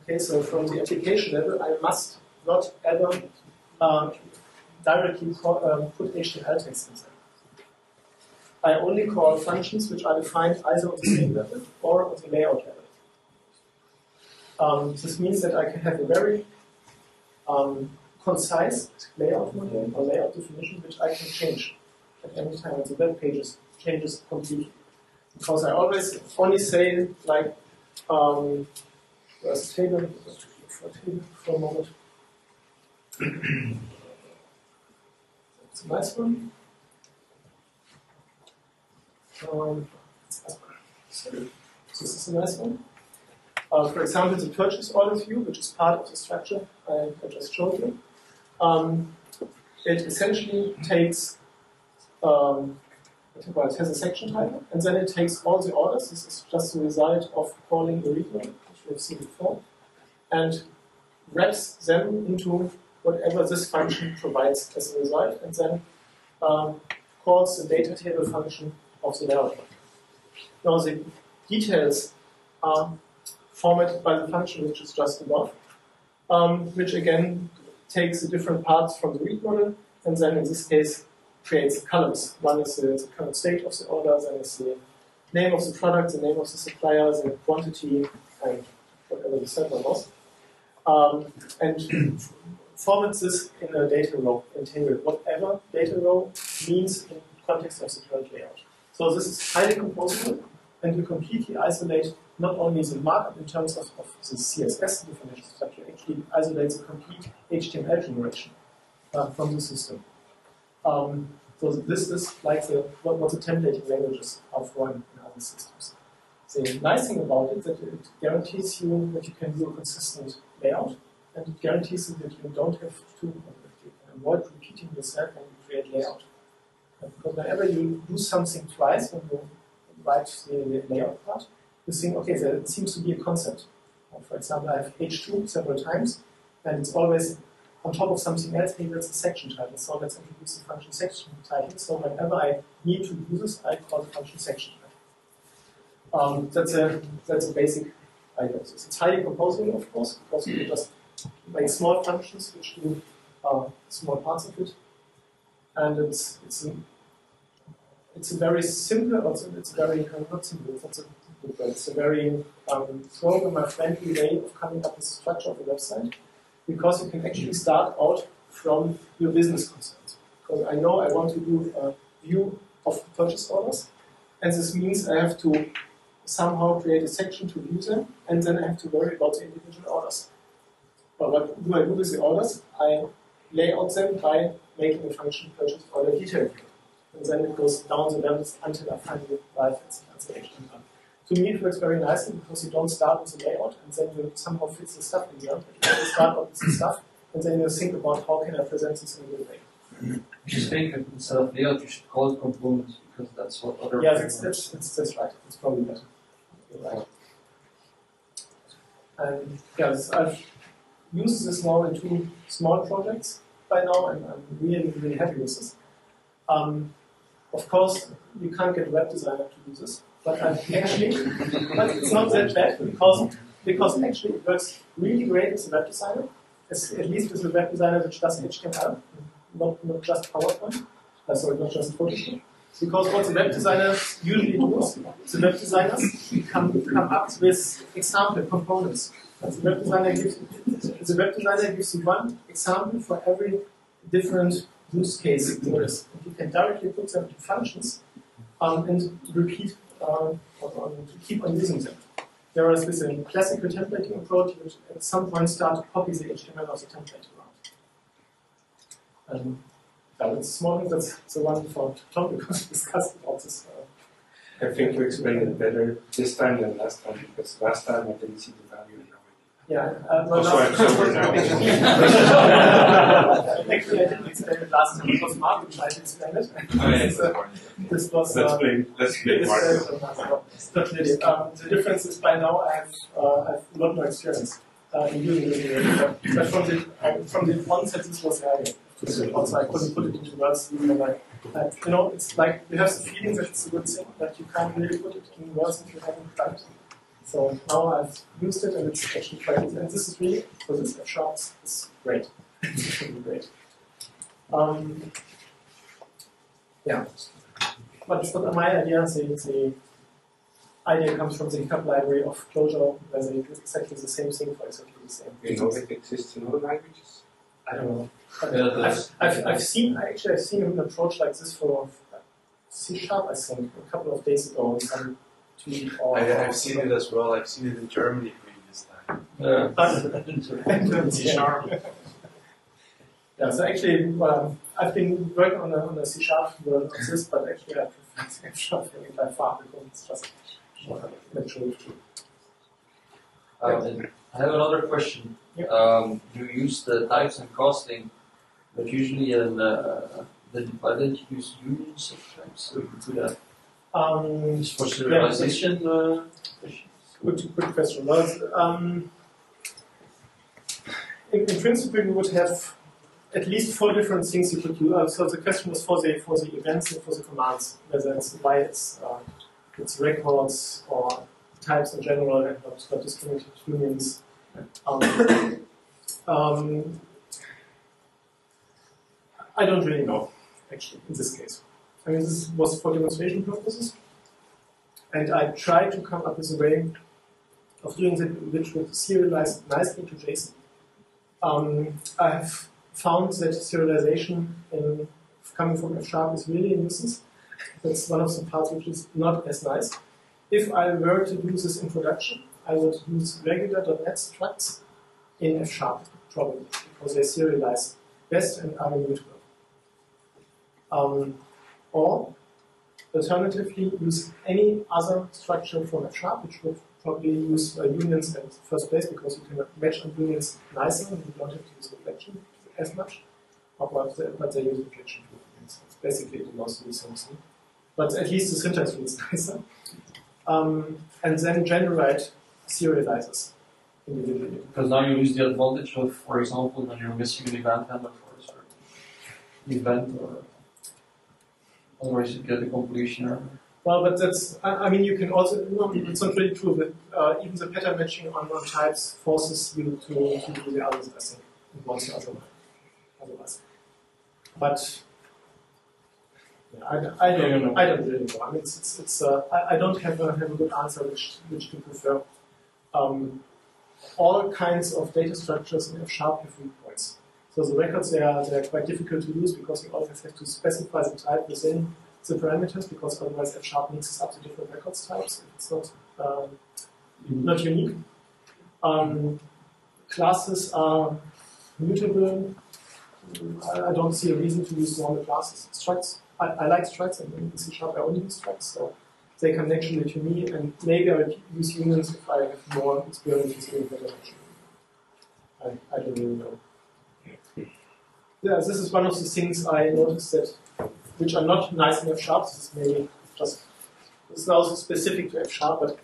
S2: Okay, so from the application level, I must not ever directly put HTML text inside. I only call functions which are defined either on the same level or on the layout level. This means that I can have a very concise layout model or layout definition which I can change. at any time, and the web page changes completely. Because I always only say, like, where's the table? Let's look for a table for a moment. It's a nice one. So this is a nice one. For example, the purchase order view, which is part of the structure I just showed you. It essentially takes, it has a section title, and then it takes all the orders. This is just the result of calling a read line, which we have seen before, and wraps them into whatever this function provides as a result, and then calls the data table function of the variable. Now the details are formatted by the function which is just above, which again takes the different parts from the read model, and then in this case creates columns. One is the current state of the order, then is the name of the product, the name of the supplier, the quantity, and whatever the settler was. And formats this in a data row in table, whatever data row means in context of the current layout. So this is highly composable, and you completely isolate not only the markup in terms of the CSS definition structure, actually isolates the complete HTML generation from the system. So this is like what the templating languages are for in other systems. The nice thing about it is that it guarantees you that you can do a consistent layout, and it guarantees that you don't have to avoid repeating yourself when you create layout. Because whenever you do something twice, when you write the layout part, you think, okay, there seems to be a concept. For example, I have H2 several times, and it's always on top of something else. Hey, that's a section title, so let's introduce the function section title. So whenever I need to do this, I call the function section title. That's a basic idea. So it's highly composable, of course, because you can just make small functions which do small parts of it, and it's a very simple, also it's very not simple. It's a very programmer-friendly way of coming up with the structure of a website, because you can actually start out from your business concerns. Because I know I want to do a view of purchase orders, and this means I have to somehow create a section to view them, and then I have to worry about the individual orders. But what do I do with the orders? I lay out them by making a function purchase order detail view. And then it goes down the levels until I finally arrive at the HTML. To me, it works very nicely because you don't start with the layout and then you somehow fit the stuff in there. You start out with the stuff and then you think about how can I present this in a good way.
S4: You just think instead of layout, you should call it components because that's what other.
S2: Yeah, that's right. It's probably better. You're right. And yes, I've used this now in 2 small projects by now, and I'm really happy with this. Of course, you can't get a web designer to do this, but it's not that bad because actually it works really great as a web designer, at least as a web designer which does HTML, not just PowerPoint, sorry, not just Photoshop. Because what the web designers usually do is the web designers come up with example components. The web designer gives you one example for every different use case there is. You can directly put them into functions and repeat to keep on using them. Whereas with a classical templating approach, you at some point start to copy the HTML of the template around. That's small. That's the one for Tom because we discussed about this.
S1: I think you explained it better this time than last time, because last time I didn't see the value in it.
S2: Yeah.
S1: Also, I'm sober now.
S2: Actually, I didn't explain it last time. It was Mark who tried to explain it.
S1: Oh, yes,
S2: this was.
S1: Let's blame Mark.
S2: The difference is by now I have a lot more experience in using this. But from the onset, this was the idea. Also, I couldn't put it into words. It's like you have the feeling that it's a good thing, but you can't really put it in words if you haven't tried it. So now I've used it and it's actually quite easy. And this is really, for this F# is great. It's really great. Yeah. But it's not my idea. The idea comes from the Meetup library of Clojure, where they do exactly the same thing for exactly the same.
S1: Do you know if it exists in other languages?
S2: I don't know. I've seen an approach like this for C# I think, a couple of days ago. Some tweet or
S7: I've seen it as well. I've seen it in Germany previous time.
S2: and
S3: C#.
S2: Yeah, so actually, I've been working on a C# version of this, but actually I prefer C# by far because it's just natural.
S4: I have another question.
S2: Yeah.
S4: You use the types and casting, but usually why don't you use unions of types? So you could have just for serialization.
S2: Good question. Well, in principle, you would have at least 4 different things you could do. So the question was for the events and for the commands, whether it's why it's records or types in general and not discriminated unions. I don't really know, actually, in this case. I mean, this was for demonstration purposes, and I tried to come up with a way of doing that which would serialize nicely to JSON. I have found that serialization coming from F# is really a nuisance. That's one of the parts which is not as nice. If I were to do this in production, I would use regular.NET structs in F# probably, because they serialize best and are immutable. Or alternatively, use any other structure from F#, which would probably use unions at first place, because you can match on unions nicer and you don't have to use reflection as much. But they use reflection too. It's basically the most the same thing. But at least the syntax reads nicer. And then generate serializers individually.
S4: Because now you lose the advantage of, for example, when you're missing an event handler for a certain event, or otherwise you get a completion error.
S2: Well, but that's, I mean, you can also, no, it's not really true, but even the pattern matching on one types forces you to do the others, I think, once you otherwise. But yeah, I don't really know. I mean, I don't have a good answer which to prefer. All kinds of data structures in F# have weak points. So the records they're quite difficult to use because you always have to specify the type within the parameters, because otherwise F# mixes up the different records types if it's not unique. Classes are mutable. I don't see a reason to use normal classes. Structs, I like structs, and in C# I only use structs, so they come naturally to me, and maybe I would use unions if I have more experience with better. I don't really know. Yeah, this is one of the things I noticed that which are not nice in F#. This is maybe just, it's now specific to F#, but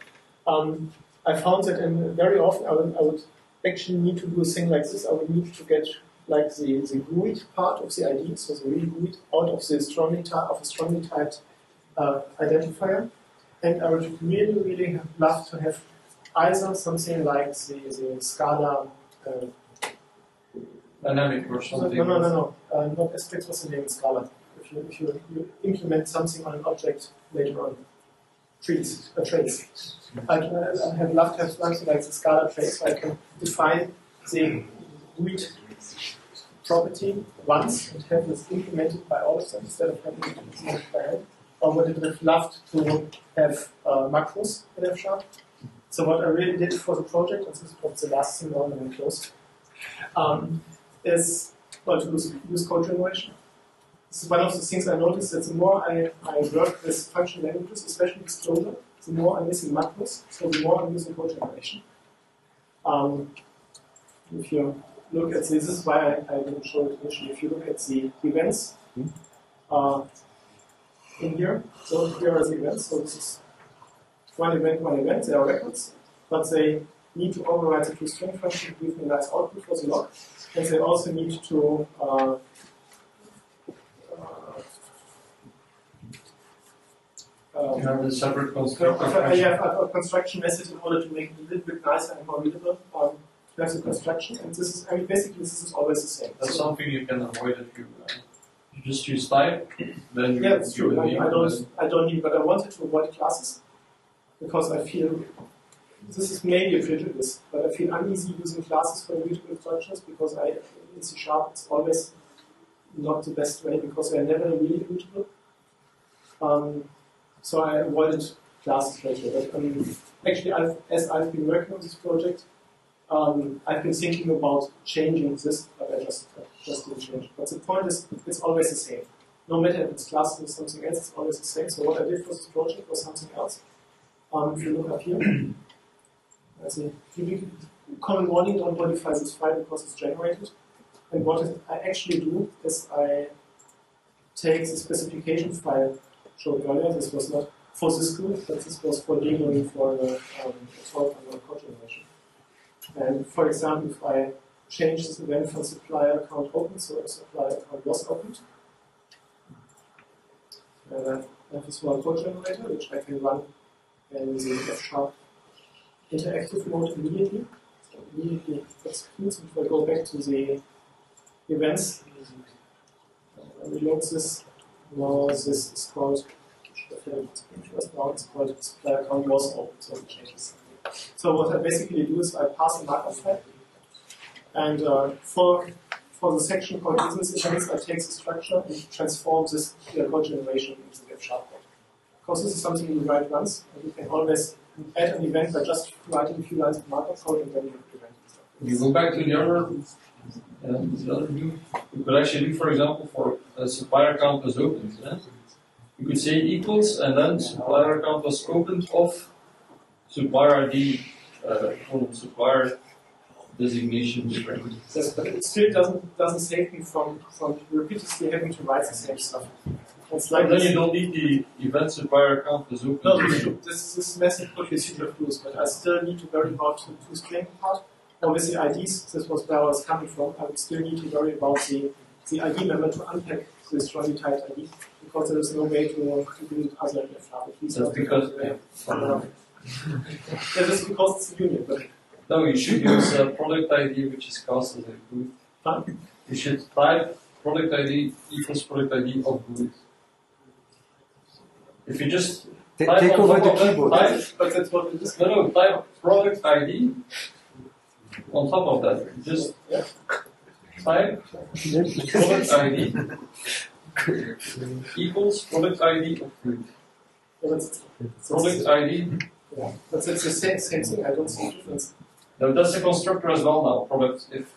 S2: I found that very often I would actually need to do a thing like this. I would need to get like the GUID part of the ID, so the real GUID, out of the strongly typed identifier. And I would really love to have either something like the Scala
S4: dynamic or something.
S2: No. Not aspects, what's the name in Scala? If you implement something on an object later on, trace. I'd have loved to have something like the Scala trace, so I can define the GUID property once and have this implemented by all of them instead of having it implemented by hand. Or would it have loved to have macros in F#? So what I really did for the project, and this is probably the last thing now when we close, is to use code generation. This is one of the things I noticed, that the more I work with function languages, especially with Clojure, the more I'm using macros, so the more I'm using code generation. If you look at this is why I didn't show it initially. If you look at the events in here, so here are the events. So this is one event, they are records, but they need to override the toString function to give me a nice output for the log. And they also need to
S4: you have a separate
S2: a construction method in order to make it a little bit nicer and more readable. You have the construction, and this is, I mean, basically this is always the same.
S4: That's something you can avoid if you just use type. Then you
S2: it's true. I don't need, but I wanted to avoid classes because I feel this is maybe a prejudice, but I feel uneasy using classes for immutable structures because in C# it's always not the best way because they're never really immutable. So I avoided classes later. But actually, as I've been working on this project, I've been thinking about changing this, but I just didn't change it. But the point is, it's always the same. No matter if it's classes or something else, it's always the same. So what I did for this project was something else. If you look up here, I see common warning, don't modify this file because it's generated. And what I actually do is I take the specification file showed earlier. This was not for this group, but this was for demoing for the talk on code generation. And for example, if I change this event from supplier account open, so a supplier account was opened, and I have a small code generator which I can run in the F# interactive mode immediately. So immediately executes. If I go back to the events, reload this. Now this is called, now it's called supplier account was open, so it changes. So what I basically do is I pass a markup file, and for the section called business events, I take the structure and transform this code generation into the F# code. Because this is something you write once, and you can always add an event by just writing a few lines of markup code and then you implement it.
S4: If you go back to the other view, you could actually do, for example, for a supplier account was opened. You could say equals, and then supplier account was opened of supplier ID, supplier designation.
S2: Yes, but it still doesn't save me from repeatedly having to write the same stuff. It's like
S4: then you don't need the event supplier account was opened.
S2: No, this method could be super close, but I still need to worry about the string part. Obviously, IDs, this was where I was coming from. I would still need to worry about the ID member to unpack the strongly tied ID, because there is no way to do it other than F#.
S4: That's because
S2: that is because it's a union. But
S4: no, you should use product ID, which is cast as a GUID. You should type product ID equals product ID of GUID. If you just
S8: take over the keyboard.
S2: But that's what it is.
S4: No, type product ID on top of that. Just type product ID equals product ID of GUID. Product ID.
S2: Yeah, but it's the same thing. I don't see a difference.
S4: No, that's a constructor as well now, product if.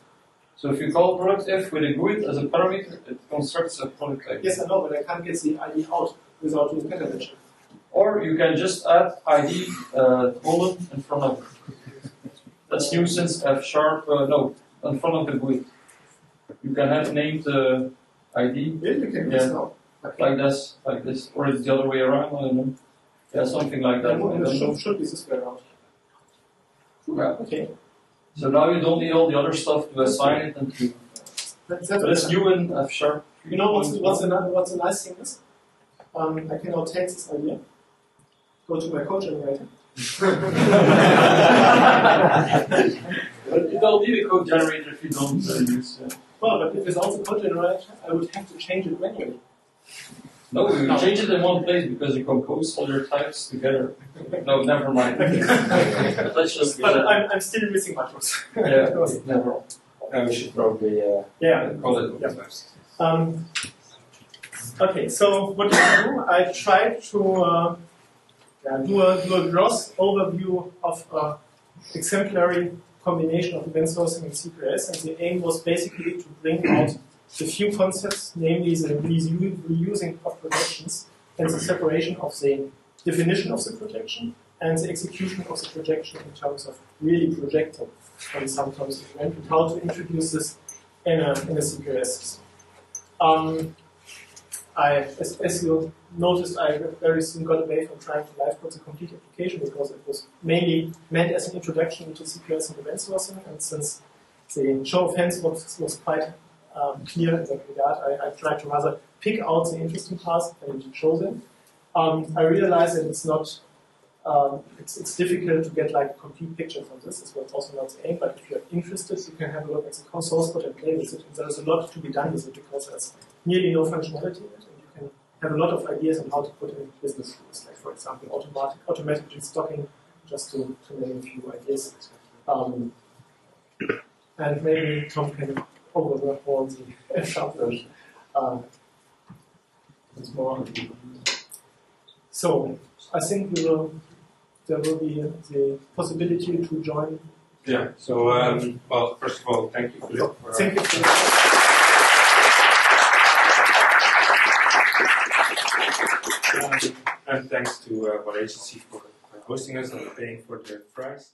S4: So if you call product if with a GUID as a parameter, it constructs a product ID.
S2: Yes, I know, but I can't get the ID out without doing pattern matching.
S4: Or you can just add ID colon in front of it. That's new since F#, no, in front of the GUID. You can have named ID.
S2: Yeah, you can do this now. Okay.
S4: Like this, or it's the other way around, I don't know. Yeah, something like that.
S2: It should be this way around.
S4: Yeah.
S2: Okay.
S4: So now you don't need all the other stuff to assign it and to. But it's new in F#.
S2: You know what's the nice thing is? I can now take this idea, go to my code generator.
S4: But you don't need a code generator if you don't use.
S2: Well, but if without the code generator, I would have to change it manually.
S4: No, you change it in one place because you compose all your types together. No, never mind. Let's just.
S2: But I'm still missing macros.
S4: Yeah, never.
S5: We should probably
S4: call it.
S2: Yeah. Okay, so what did I do? I tried to do a gross overview of exemplary combination of event sourcing and CQRS, and the aim was basically to bring out the few concepts, namely the reusing of projections and the separation of the definition of the projection and the execution of the projection in terms of really projecting from some terms of event, and how to introduce this in a CQRS system. As you noticed, I very soon got away from trying to live code the complete application because it was mainly meant as an introduction into CQRS and event sourcing, and since the show of hands was quite clear in that regard, I tried to rather pick out the interesting parts and show them. I realized that it's not, it's difficult to get like a complete picture from this. This was also not the aim, but if you're interested, you can have a look at the source code and play with it. And there's a lot to be done with it because there's nearly no functionality in it, and you can have a lot of ideas on how to put in business rules, like for example, automatically stocking, just to name a few ideas. And maybe Tom can overhaul the F# version. It's more. So I think there will be the possibility to join.
S1: Yeah. So well, first of all, thank you, Philip.
S2: Thank you.
S1: And thanks to our agency for hosting us and paying for the prize.